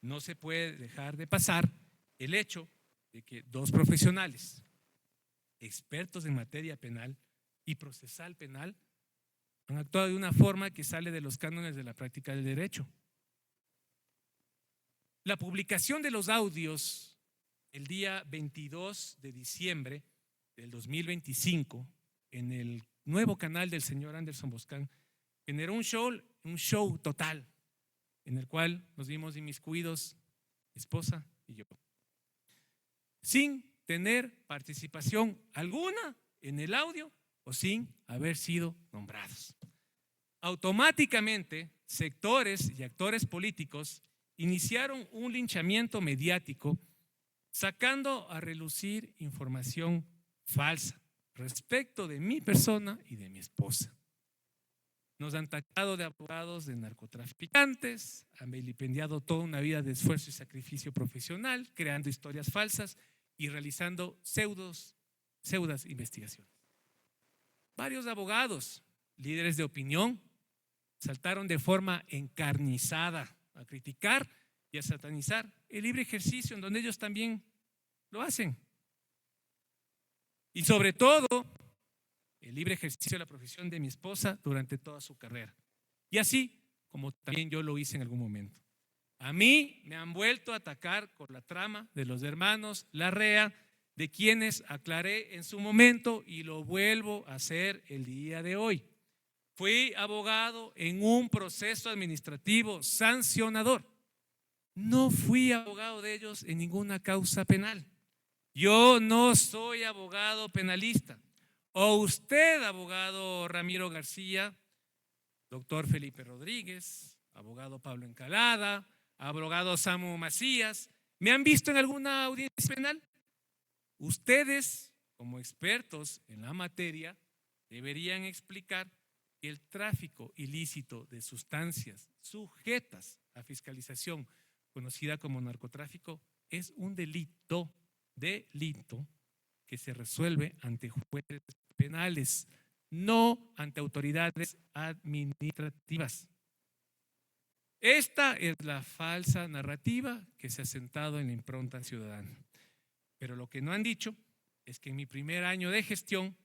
no se puede dejar de pasar el hecho de que dos profesionales, expertos en materia penal y procesal penal, han actuado de una forma que sale de los cánones de la práctica del derecho. La publicación de los audios el día 22 de diciembre del 2025 en el nuevo canal del señor Anderson Boscan generó un show total en el cual nos vimos inmiscuidos, mi esposa y yo, sin tener participación alguna en el audio o sin haber sido nombrados. Automáticamente, sectores y actores políticos iniciaron un linchamiento mediático sacando a relucir información falsa respecto de mi persona y de mi esposa. Nos han tachado de abogados de narcotraficantes, han vilipendiado toda una vida de esfuerzo y sacrificio profesional, creando historias falsas y realizando pseudas investigaciones. Varios abogados, líderes de opinión, saltaron de forma encarnizada a criticar y a satanizar el libre ejercicio en donde ellos también lo hacen. Y sobre todo, el libre ejercicio de la profesión de mi esposa durante toda su carrera. Y así como también yo lo hice en algún momento. A mí me han vuelto a atacar con la trama de los hermanos Larrea, de quienes aclaré en su momento y lo vuelvo a hacer el día de hoy. Fui abogado en un proceso administrativo sancionador. No fui abogado de ellos en ninguna causa penal. Yo no soy abogado penalista. O usted, abogado Ramiro García, doctor Felipe Rodríguez, abogado Pablo Encalada, abogado Samu Macías, ¿me han visto en alguna audiencia penal? Ustedes, como expertos en la materia, deberían explicar que el tráfico ilícito de sustancias sujetas a fiscalización, conocida como narcotráfico, es un delito que se resuelve ante jueces penales, no ante autoridades administrativas. Esta es la falsa narrativa que se ha sentado en la impronta ciudadana. Pero lo que no han dicho es que en mi primer año de gestión,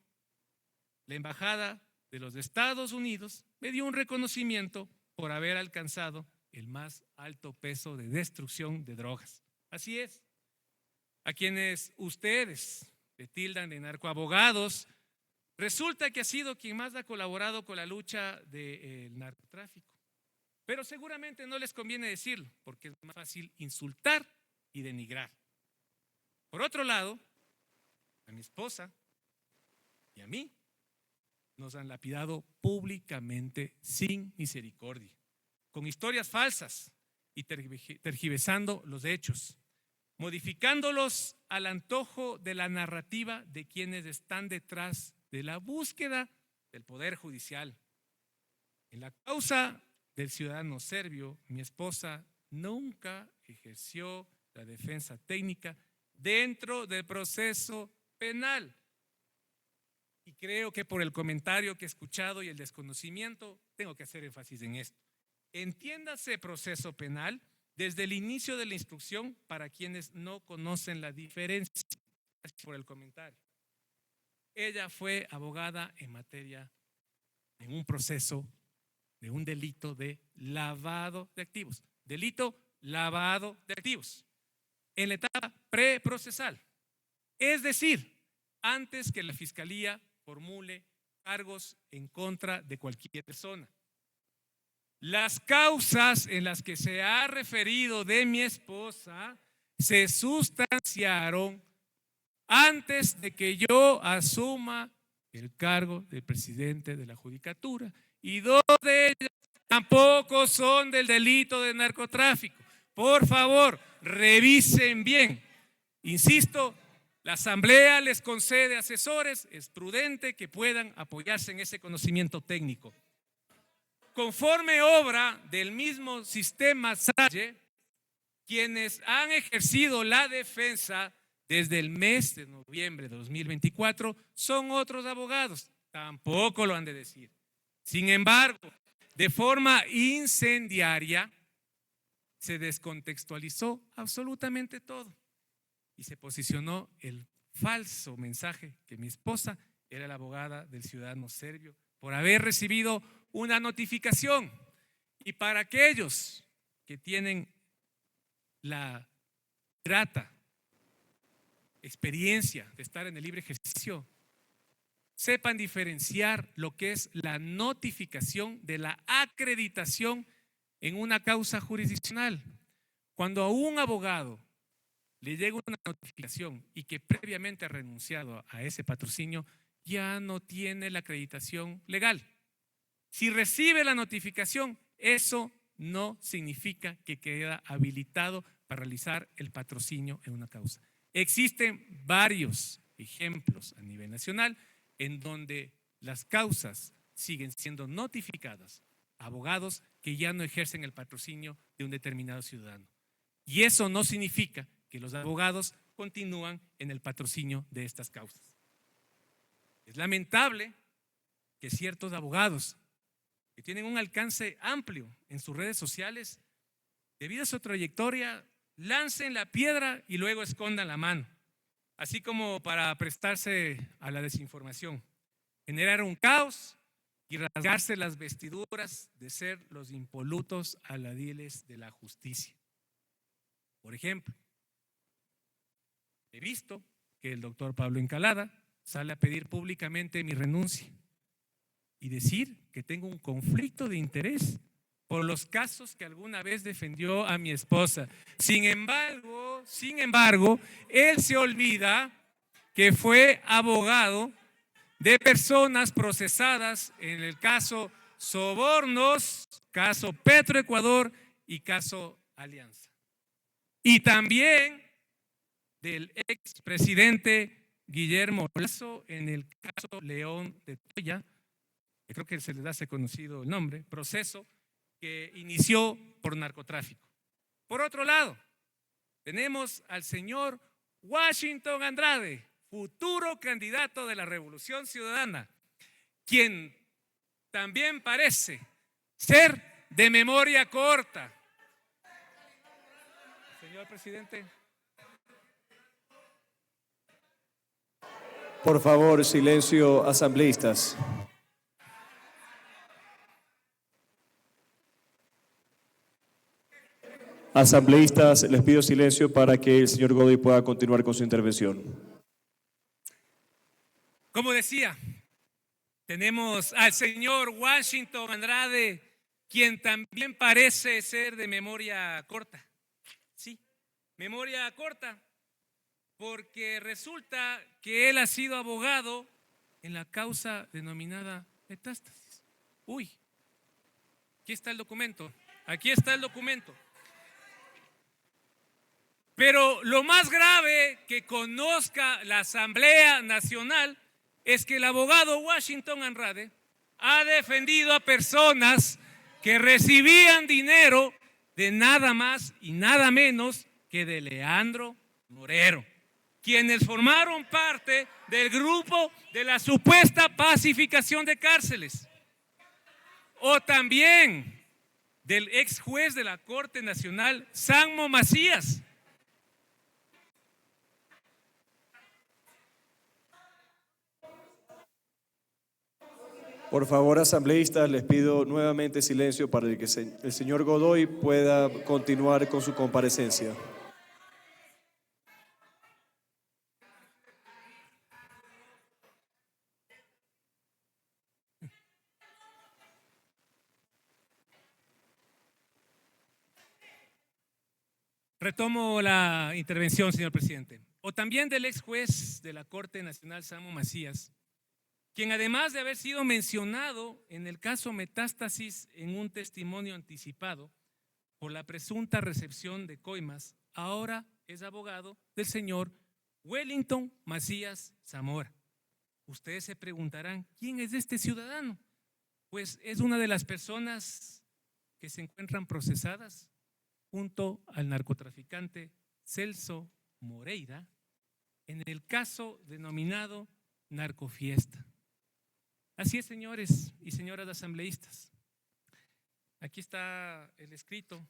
la Embajada de los Estados Unidos me dio un reconocimiento por haber alcanzado el más alto peso de destrucción de drogas. Así es. A quienes ustedes le tildan de narcoabogados, resulta que ha sido quien más ha colaborado con la lucha del narcotráfico. Pero seguramente no les conviene decirlo, porque es más fácil insultar y denigrar. Por otro lado, a mi esposa y a mí nos han lapidado públicamente sin misericordia, con historias falsas y tergiversando los hechos, modificándolos al antojo de la narrativa de quienes están detrás de la búsqueda del poder judicial. En la causa del ciudadano serbio, mi esposa nunca ejerció la defensa técnica dentro del proceso penal. Y creo que por el comentario que he escuchado y el desconocimiento, tengo que hacer énfasis en esto. Entiéndase proceso penal desde el inicio de la instrucción para quienes no conocen la diferencia. Gracias por el comentario. Ella fue abogada en un proceso de un delito de lavado de activos. Delito lavado de activos. En la etapa preprocesal. Es decir, antes que la Fiscalía formule cargos en contra de cualquier persona. Las causas en las que se ha referido de mi esposa se sustanciaron antes de que yo asuma el cargo de presidente de la Judicatura. Y dos de ellas tampoco son del delito de narcotráfico. Por favor, revisen bien. Insisto, la Asamblea les concede asesores, es prudente que puedan apoyarse en ese conocimiento técnico. Conforme obra del mismo sistema Salle, quienes han ejercido la defensa desde el mes de noviembre de 2024 son otros abogados, tampoco lo han de decir. Sin embargo, de forma incendiaria se descontextualizó absolutamente todo y se posicionó el falso mensaje que mi esposa era la abogada del ciudadano serbio por haber recibido una notificación. Y para aquellos que tienen la grata experiencia de estar en el libre ejercicio, sepan diferenciar lo que es la notificación de la acreditación en una causa jurisdiccional. Cuando a un abogado le llega una notificación y que previamente ha renunciado a ese patrocinio, ya no tiene la acreditación legal. Si recibe la notificación, eso no significa que queda habilitado para realizar el patrocinio en una causa. Existen varios ejemplos a nivel nacional en donde las causas siguen siendo notificadas a abogados que ya no ejercen el patrocinio de un determinado ciudadano. Y eso no significa que los abogados continúan en el patrocinio de estas causas. Es lamentable que ciertos abogados que tienen un alcance amplio en sus redes sociales, debido a su trayectoria, lancen la piedra y luego escondan la mano, así como para prestarse a la desinformación, generar un caos y rasgarse las vestiduras de ser los impolutos aladiles de la justicia. Por ejemplo, he visto que el doctor Pablo Encalada sale a pedir públicamente mi renuncia y decir que tengo un conflicto de interés por los casos que alguna vez defendió a mi esposa. Sin embargo, él se olvida que fue abogado de personas procesadas en el caso Sobornos, caso Petroecuador y caso Alianza. Y también del expresidente Guillermo Lasso en el caso León de Toya, que creo que se les hace conocido el nombre, proceso que inició por narcotráfico. Por otro lado, tenemos al señor Washington Andrade, futuro candidato de la Revolución Ciudadana, quien también parece ser de memoria corta. Señor presidente. Por favor, silencio, asambleístas. Asambleístas, les pido silencio para que el señor Godoy pueda continuar con su intervención. Como decía, tenemos al señor Washington Andrade, quien también parece ser de memoria corta. Sí, memoria corta, porque resulta que él ha sido abogado en la causa denominada Metástasis. Uy, aquí está el documento, aquí está el documento. Pero lo más grave que conozca la Asamblea Nacional es que el abogado Washington Andrade ha defendido a personas que recibían dinero de nada más y nada menos que de Leandro Norero, quienes formaron parte del grupo de la supuesta pacificación de cárceles, o también del ex juez de la Corte Nacional, Sanmo Macías. Por favor, asambleístas, les pido nuevamente silencio para que el señor Godoy pueda continuar con su comparecencia. Retomo la intervención, señor presidente. O también del ex juez de la Corte Nacional, Sanmo Macías, quien además de haber sido mencionado en el caso Metástasis en un testimonio anticipado por la presunta recepción de coimas, ahora es abogado del señor Wellington Macías Zamora. Ustedes se preguntarán, ¿quién es este ciudadano? Pues es una de las personas que se encuentran procesadas junto al narcotraficante Celso Moreira en el caso denominado Narcofiesta. Así es, señores y señoras asambleístas. Aquí está el escrito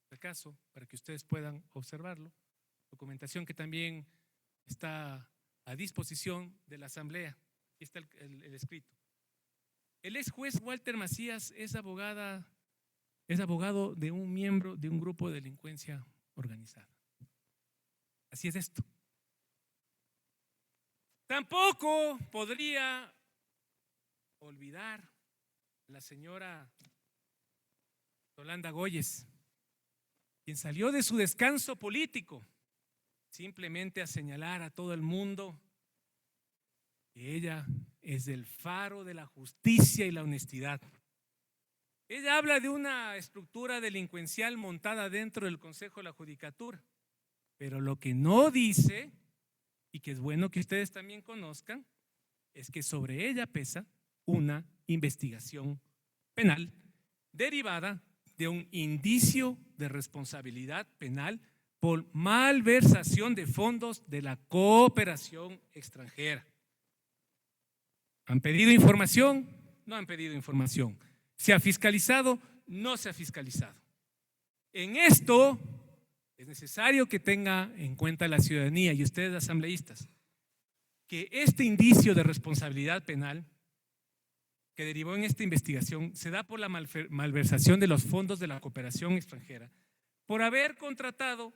del caso para que ustedes puedan observarlo. Documentación que también está a disposición de la asamblea. Aquí está el escrito. El ex juez Walter Macías es abogado de un miembro de un grupo de delincuencia organizada. Así es esto. Tampoco podría olvidar a la señora Yolanda Góyez, quien salió de su descanso político simplemente a señalar a todo el mundo que ella es del faro de la justicia y la honestidad. Ella habla de una estructura delincuencial montada dentro del Consejo de la Judicatura, pero lo que no dice, y que es bueno que ustedes también conozcan, es que sobre ella pesa una investigación penal derivada de un indicio de responsabilidad penal por malversación de fondos de la cooperación extranjera. ¿Han pedido información? No han pedido información. ¿Se ha fiscalizado? No se ha fiscalizado. En esto es necesario que tenga en cuenta la ciudadanía y ustedes asambleístas que este indicio de responsabilidad penal que derivó en esta investigación se da por la malversación de los fondos de la cooperación extranjera por haber contratado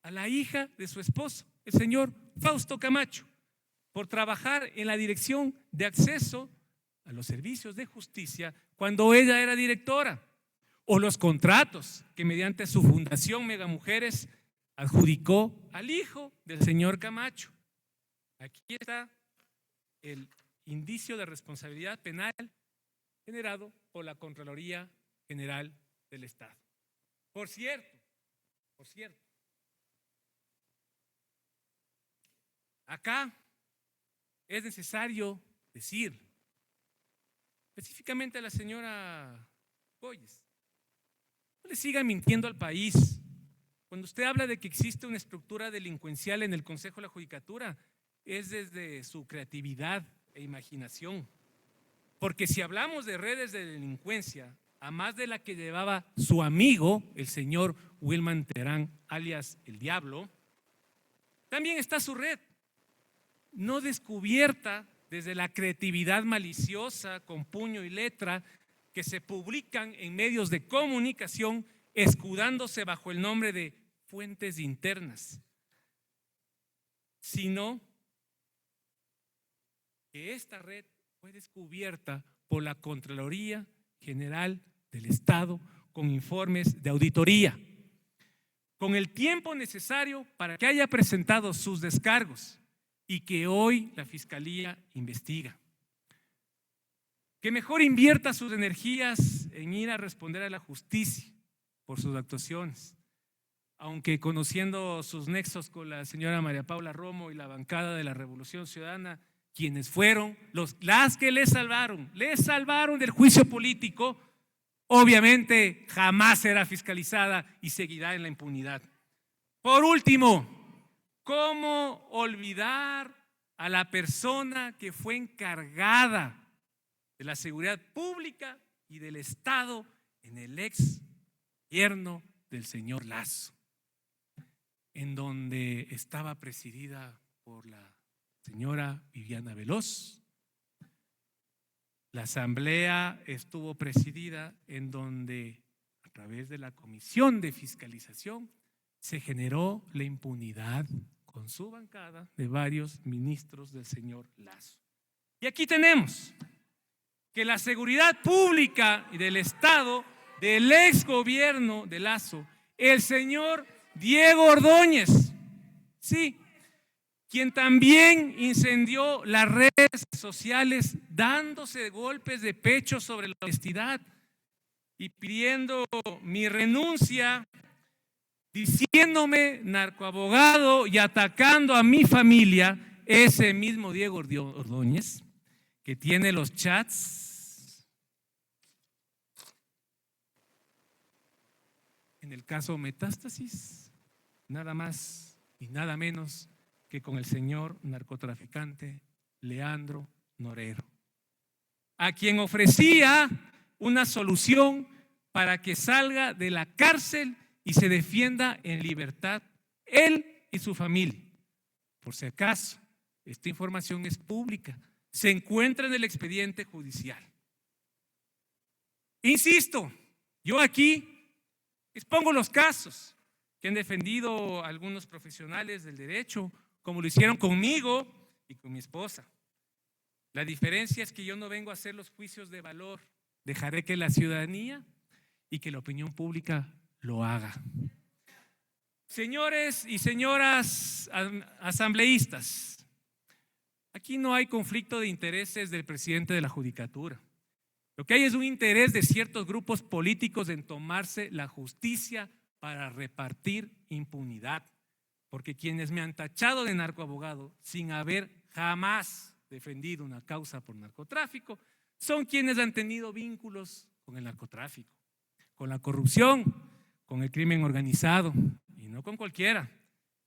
a la hija de su esposo, el señor Fausto Camacho, por trabajar en la Dirección de Acceso a los Servicios de Justicia cuando ella era directora, o los contratos que mediante su fundación Megamujeres adjudicó al hijo del señor Camacho. Aquí está el indicio de responsabilidad penal generado por la Contraloría General del Estado. Por cierto, acá es necesario decir específicamente a la señora Góyez, no le siga mintiendo al país. Cuando usted habla de que existe una estructura delincuencial en el Consejo de la Judicatura, es desde su creatividad e imaginación. Porque si hablamos de redes de delincuencia, a más de la que llevaba su amigo, el señor Wilman Terán, alias el Diablo, también está su red, no descubierta desde la creatividad maliciosa con puño y letra que se publican en medios de comunicación escudándose bajo el nombre de fuentes internas, sino que esta red fue descubierta por la Contraloría General del Estado con informes de auditoría, con el tiempo necesario para que haya presentado sus descargos y que hoy la Fiscalía investiga. Que mejor invierta sus energías en ir a responder a la justicia por sus actuaciones, aunque conociendo sus nexos con la señora María Paula Romo y la bancada de la Revolución Ciudadana, quienes fueron las que le salvaron del juicio político, obviamente jamás será fiscalizada y seguirá en la impunidad. Por último, ¿cómo olvidar a la persona que fue encargada de la seguridad pública y del Estado en el ex gobierno del señor Lasso, en donde estaba presidida por la señora Viviana Veloz? La asamblea estuvo presidida en donde, a través de la Comisión de Fiscalización, se generó la impunidad con su bancada de varios ministros del señor Lasso. Y aquí tenemos que la seguridad pública y del Estado del ex gobierno de Lasso, el señor Diego Ordóñez, sí, quien también incendió las redes sociales dándose golpes de pecho sobre la honestidad y pidiendo mi renuncia, diciéndome narcoabogado y atacando a mi familia, ese mismo Diego Ordóñez, que tiene los chats en el caso Metástasis, nada más y nada menos que con el señor narcotraficante Leandro Norero, a quien ofrecía una solución para que salga de la cárcel y se defienda en libertad él y su familia. Por si acaso, esta información es pública, se encuentra en el expediente judicial. Insisto, yo aquí expongo los casos que han defendido algunos profesionales del derecho, como lo hicieron conmigo y con mi esposa. La diferencia es que yo no vengo a hacer los juicios de valor, dejaré que la ciudadanía y que la opinión pública lo haga. Señores y señoras asambleístas, aquí no hay conflicto de intereses del presidente de la Judicatura. Lo que hay es un interés de ciertos grupos políticos en tomarse la justicia para repartir impunidad, porque quienes me han tachado de narcoabogado sin haber jamás defendido una causa por narcotráfico son quienes han tenido vínculos con el narcotráfico, con la corrupción, con el crimen organizado, y no con cualquiera,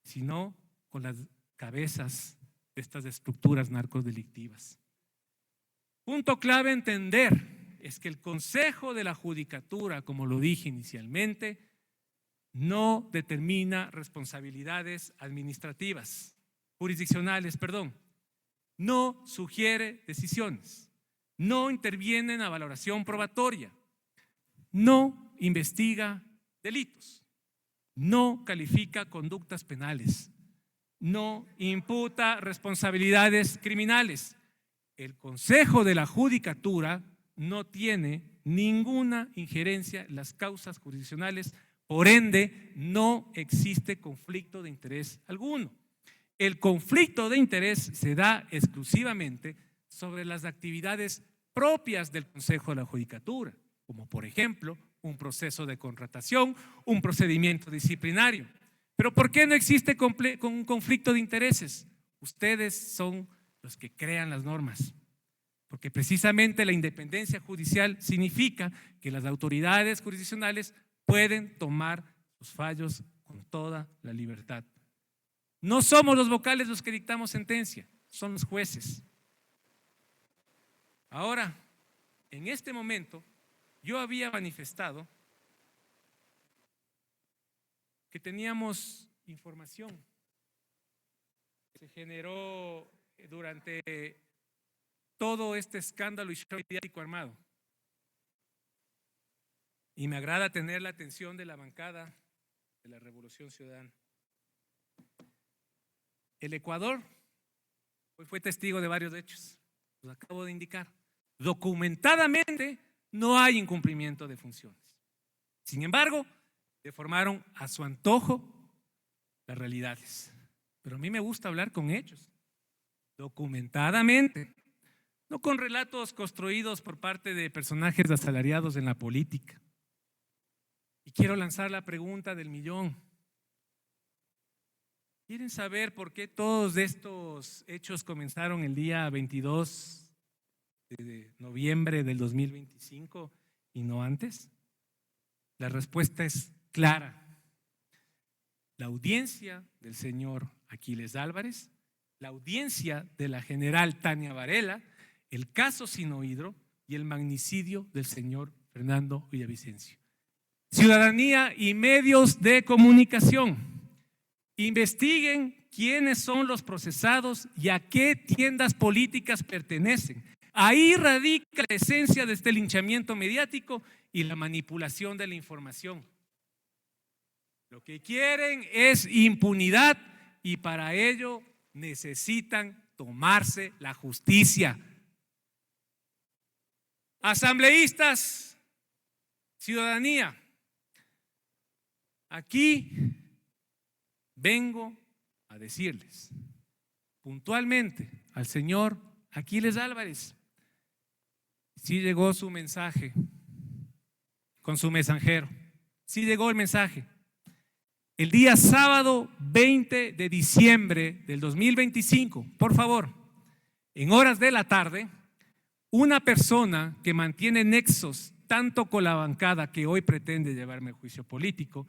sino con las cabezas de estas estructuras narcodelictivas. Punto clave a entender es que el Consejo de la Judicatura, como lo dije inicialmente, no determina responsabilidades administrativas, jurisdiccionales, no sugiere decisiones, no interviene en la valoración probatoria, no investiga delitos, no califica conductas penales, no imputa responsabilidades criminales. El Consejo de la Judicatura no tiene ninguna injerencia en las causas jurisdiccionales. Por ende, no existe conflicto de interés alguno. El conflicto de interés se da exclusivamente sobre las actividades propias del Consejo de la Judicatura, como por ejemplo un proceso de contratación, un procedimiento disciplinario. Pero ¿por qué no existe un conflicto de intereses? Ustedes son los que crean las normas, porque precisamente la independencia judicial significa que las autoridades jurisdiccionales pueden tomar sus fallos con toda la libertad. No somos los vocales los que dictamos sentencia, son los jueces. Ahora, en este momento, yo había manifestado que teníamos información que se generó durante todo este escándalo y show mediático armado. Y me agrada tener la atención de la bancada de la Revolución Ciudadana. El Ecuador hoy fue testigo de varios hechos, los acabo de indicar. Documentadamente no hay incumplimiento de funciones. Sin embargo, deformaron a su antojo las realidades. Pero a mí me gusta hablar con hechos, documentadamente, no con relatos construidos por parte de personajes asalariados en la política. Y quiero lanzar la pregunta del millón. ¿Quieren saber por qué todos estos hechos comenzaron el día 22 de noviembre del 2025 y no antes? La respuesta es clara. La audiencia del señor Aquiles Álvarez, la audiencia de la general Tania Varela, el caso Sinohidro y el magnicidio del señor Fernando Villavicencio. Ciudadanía y medios de comunicación, investiguen quiénes son los procesados y a qué tiendas políticas pertenecen. Ahí radica la esencia de este linchamiento mediático y la manipulación de la información. Lo que quieren es impunidad y para ello necesitan tomarse la justicia. Asambleístas, ciudadanía, aquí vengo a decirles puntualmente al señor Aquiles Álvarez, sí llegó su mensaje con su mensajero, sí llegó el mensaje. El día sábado 20 de diciembre del 2025, por favor, en horas de la tarde, una persona que mantiene nexos tanto con la bancada que hoy pretende llevarme a juicio político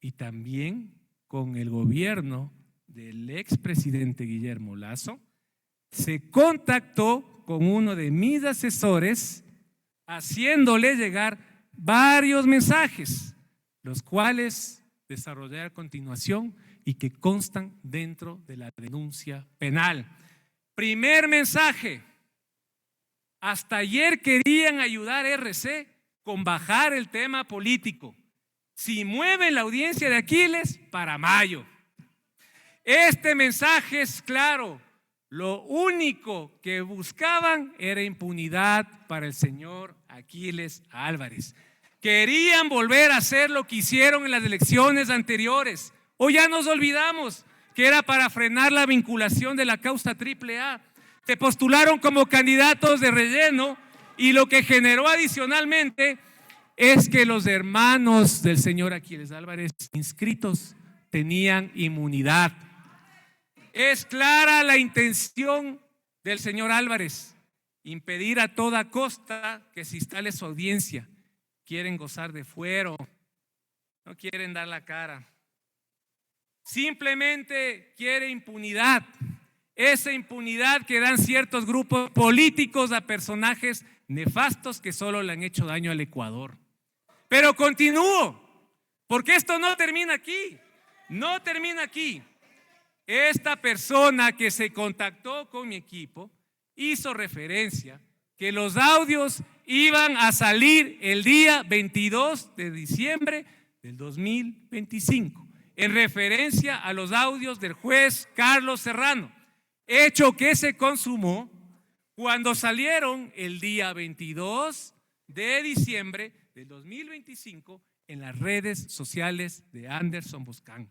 y también con el gobierno del expresidente Guillermo Lasso, se contactó con uno de mis asesores haciéndole llegar varios mensajes, los cuales desarrollaré a continuación y que constan dentro de la denuncia penal. Primer mensaje: hasta ayer querían ayudar a RC con bajar el tema político. Si mueven la audiencia de Aquiles, para mayo. Este mensaje es claro. Lo único que buscaban era impunidad para el señor Aquiles Álvarez. Querían volver a hacer lo que hicieron en las elecciones anteriores. O ya nos olvidamos que era para frenar la vinculación de la causa AAA. Se postularon como candidatos de relleno y lo que generó adicionalmente es que los hermanos del señor Aquiles Álvarez inscritos tenían inmunidad. Es clara la intención del señor Álvarez: impedir a toda costa que se instale su audiencia. Quieren gozar de fuero, no quieren dar la cara. Simplemente quiere impunidad. Esa impunidad que dan ciertos grupos políticos a personajes nefastos que solo le han hecho daño al Ecuador. Pero continúo, porque esto no termina aquí. No termina aquí. Esta persona que se contactó con mi equipo hizo referencia que los audios iban a salir el día 22 de diciembre del 2025, en referencia a los audios del juez Carlos Serrano, hecho que se consumó cuando salieron el día 22 de diciembre del 2025 en las redes sociales de Anderson Boscan.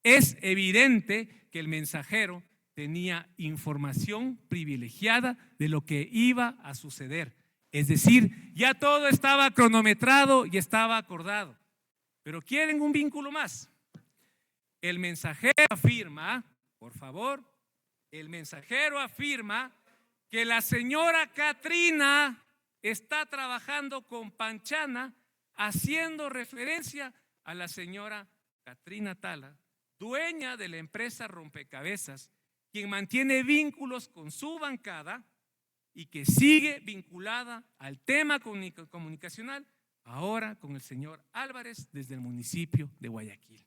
Es evidente que el mensajero tenía información privilegiada de lo que iba a suceder. Es decir, ya todo estaba cronometrado y estaba acordado. Pero quieren un vínculo más. El mensajero afirma, por favor, el mensajero afirma que la señora Catrina está trabajando con Panchana, haciendo referencia a la señora Catrina Tala, dueña de la empresa Rompecabezas, quien mantiene vínculos con su bancada y que sigue vinculada al tema comunicacional, ahora con el señor Álvarez desde el municipio de Guayaquil.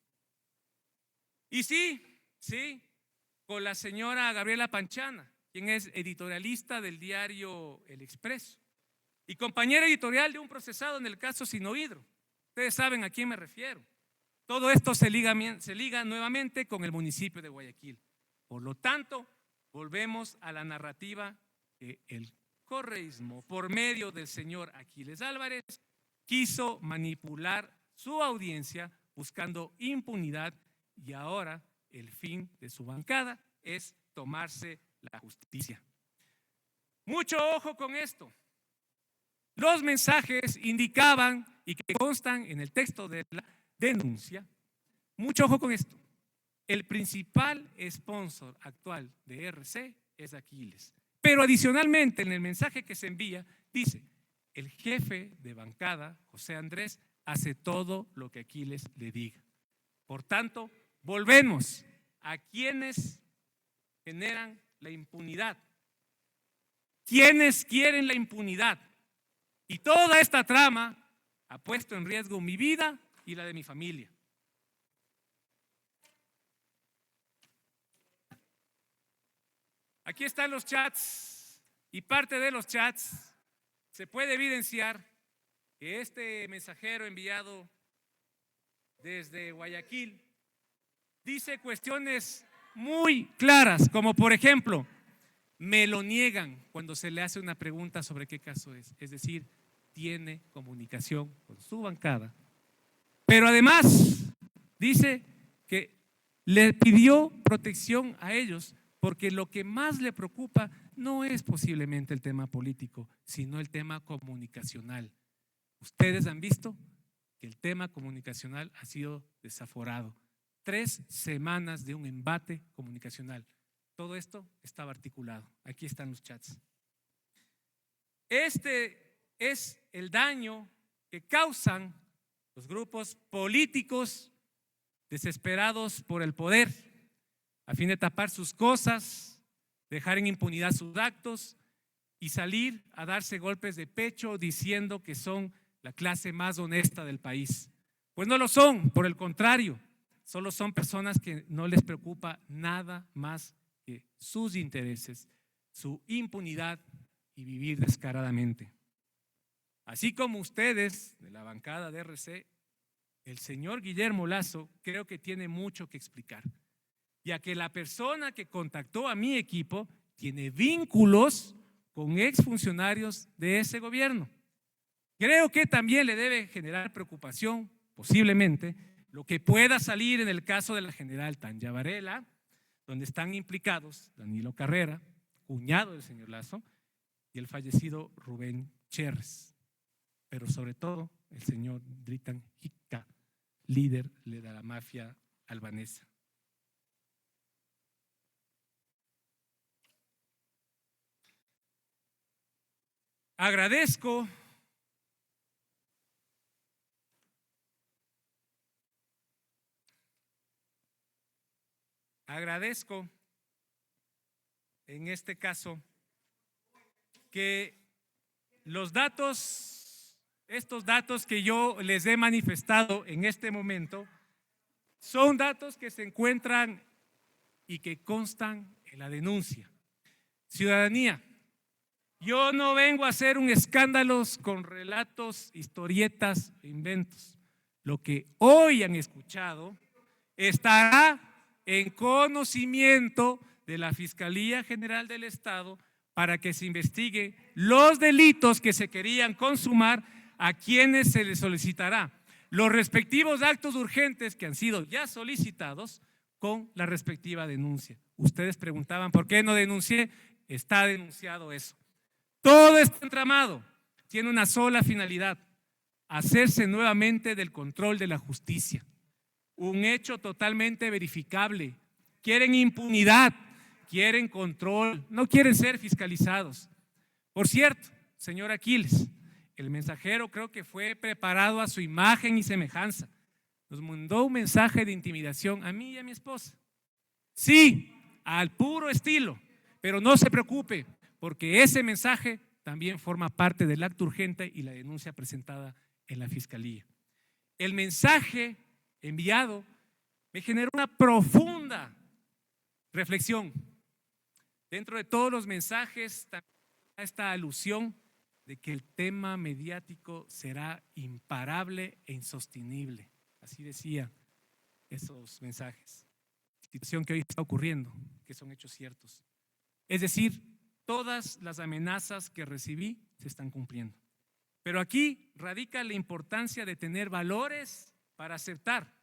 Y sí, con la señora Gabriela Panchana, quien es editorialista del diario El Expreso y compañera editorial de un procesado en el caso Sinohidro. Ustedes saben a quién me refiero. Todo esto se liga nuevamente con el municipio de Guayaquil. Por lo tanto, volvemos a la narrativa que el correísmo, por medio del señor Aquiles Álvarez, quiso manipular su audiencia buscando impunidad, y ahora el fin de su bancada es tomarse la justicia. Mucho ojo con esto. Los mensajes indicaban, y que constan en el texto de la denuncia, mucho ojo con esto: el principal sponsor actual de RC es Aquiles. Pero adicionalmente en el mensaje que se envía dice: el jefe de bancada, José Andrés, hace todo lo que Aquiles le diga. Por tanto, volvemos a quienes generan la impunidad. Quienes quieren la impunidad. Y toda esta trama ha puesto en riesgo mi vida y la de mi familia. Aquí están los chats, y parte de los chats se puede evidenciar que este mensajero enviado desde Guayaquil dice cuestiones muy claras, como por ejemplo, me lo niegan cuando se le hace una pregunta sobre qué caso es decir, tiene comunicación con su bancada. Pero además dice que le pidió protección a ellos porque lo que más le preocupa no es posiblemente el tema político, sino el tema comunicacional. Ustedes han visto que el tema comunicacional ha sido desaforado. 3 semanas de un embate comunicacional. Todo esto estaba articulado. Aquí están los chats. Este es el daño que causan los grupos políticos desesperados por el poder, a fin de tapar sus cosas, dejar en impunidad sus actos y salir a darse golpes de pecho diciendo que son la clase más honesta del país. Pues no lo son, por el contrario, solo son personas que no les preocupa nada más que sus intereses, su impunidad y vivir descaradamente. Así como ustedes de la bancada de RC, el señor Guillermo Lasso creo que tiene mucho que explicar, ya que la persona que contactó a mi equipo tiene vínculos con exfuncionarios de ese gobierno. Creo que también le debe generar preocupación, posiblemente, lo que pueda salir en el caso de la general Tanya Varela, donde están implicados Danilo Carrera, cuñado del señor Lasso, y el fallecido Rubén Cherres. Pero sobre todo el señor Dritan Hicca, líder de la mafia albanesa. Agradezco en este caso que estos datos que yo les he manifestado en este momento son datos que se encuentran y que constan en la denuncia. Ciudadanía, yo no vengo a hacer un escándalo con relatos, historietas e inventos. Lo que hoy han escuchado estará en conocimiento de la Fiscalía General del Estado para que se investiguen los delitos que se querían consumar, a quienes se les solicitará los respectivos actos urgentes que han sido ya solicitados con la respectiva denuncia. Ustedes preguntaban ¿por qué no denuncié? Está denunciado eso. Todo este entramado tiene una sola finalidad: hacerse nuevamente del control de la justicia. Un hecho totalmente verificable. Quieren impunidad, quieren control, no quieren ser fiscalizados. Por cierto, señor Aquiles, el mensajero creo que fue preparado a su imagen y semejanza. nos mandó un mensaje de intimidación a mí y a mi esposa. Sí, al puro estilo, pero no se preocupe, porque ese mensaje también forma parte del acto urgente y la denuncia presentada en la Fiscalía. El mensaje enviado me generó una profunda reflexión. Dentro de todos los mensajes está esta alusión de que el tema mediático será imparable e insostenible. Así decía esos mensajes. Situación que hoy está ocurriendo, que son hechos ciertos. Es decir, todas las amenazas que recibí se están cumpliendo. Pero aquí radica la importancia de tener valores para aceptar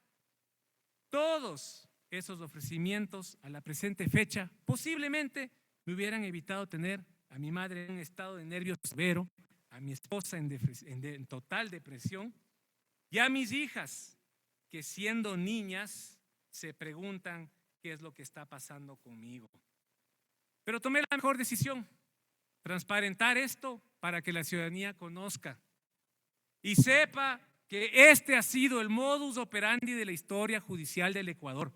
todos esos ofrecimientos a la presente fecha. Posiblemente me hubieran evitado tener a mi madre en un estado de nervios severo, a mi esposa en total depresión y a mis hijas que siendo niñas se preguntan qué es lo que está pasando conmigo. Pero tomé la mejor decisión, transparentar esto para que la ciudadanía conozca y sepa que este ha sido el modus operandi de la historia judicial del Ecuador.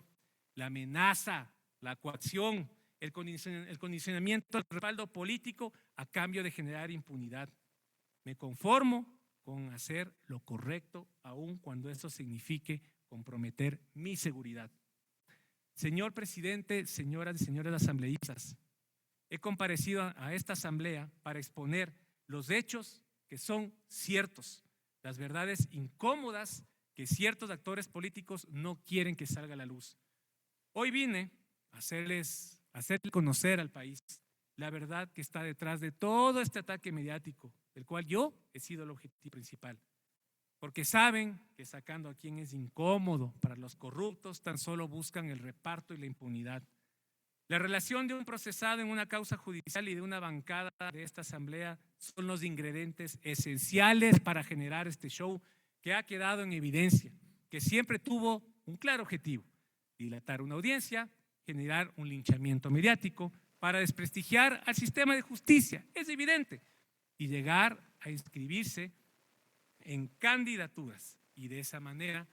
La amenaza, la coacción, el condicionamiento, el respaldo político a cambio de generar impunidad. Me conformo con hacer lo correcto, aun cuando eso signifique comprometer mi seguridad. Señor presidente, señoras y señores asambleístas, he comparecido a esta asamblea para exponer los hechos que son ciertos, las verdades incómodas que ciertos actores políticos no quieren que salga a la luz. Hoy vine a hacerle conocer al país la verdad que está detrás de todo este ataque mediático, del cual yo he sido el objetivo principal. Porque saben que sacando a quien es incómodo para los corruptos, tan solo buscan el reparto y la impunidad. La relación de un procesado en una causa judicial y de una bancada de esta asamblea son los ingredientes esenciales para generar este show que ha quedado en evidencia, que siempre tuvo un claro objetivo: dilatar una audiencia, generar un linchamiento mediático para desprestigiar al sistema de justicia, es evidente, y llegar a inscribirse en candidaturas y de esa manera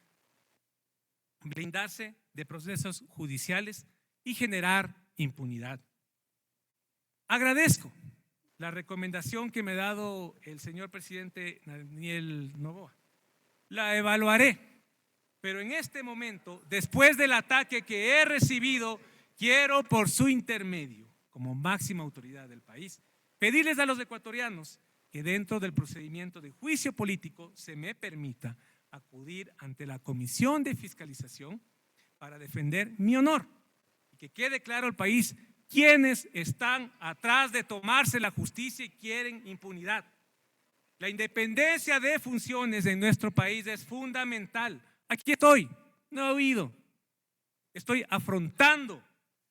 blindarse de procesos judiciales y generar impunidad. Agradezco la recomendación que me ha dado el señor presidente Daniel Noboa. La evaluaré, pero en este momento, después del ataque que he recibido, quiero por su intermedio, como máxima autoridad del país, pedirles a los ecuatorianos que dentro del procedimiento de juicio político se me permita acudir ante la Comisión de Fiscalización para defender mi honor y que quede claro al país quiénes están atrás de tomarse la justicia y quieren impunidad. La independencia de funciones en nuestro país es fundamental. Aquí estoy, no he oído. Estoy afrontando,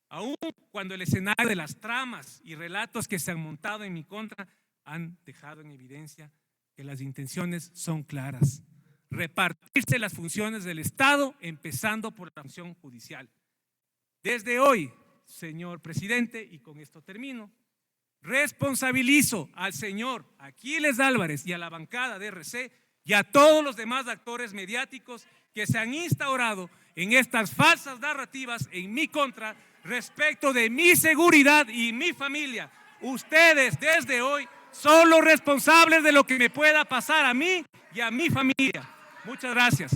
aún cuando el escenario de las tramas y relatos que se han montado en mi contra han dejado en evidencia que las intenciones son claras: repartirse las funciones del Estado, empezando por la función judicial. Desde hoy, señor presidente, y con esto termino, responsabilizo al señor Aquiles Álvarez y a la bancada de RC y a todos los demás actores mediáticos que se han instaurado en estas falsas narrativas en mi contra respecto de mi seguridad y mi familia. Ustedes desde hoy son los responsables de lo que me pueda pasar a mí y a mi familia. Muchas gracias.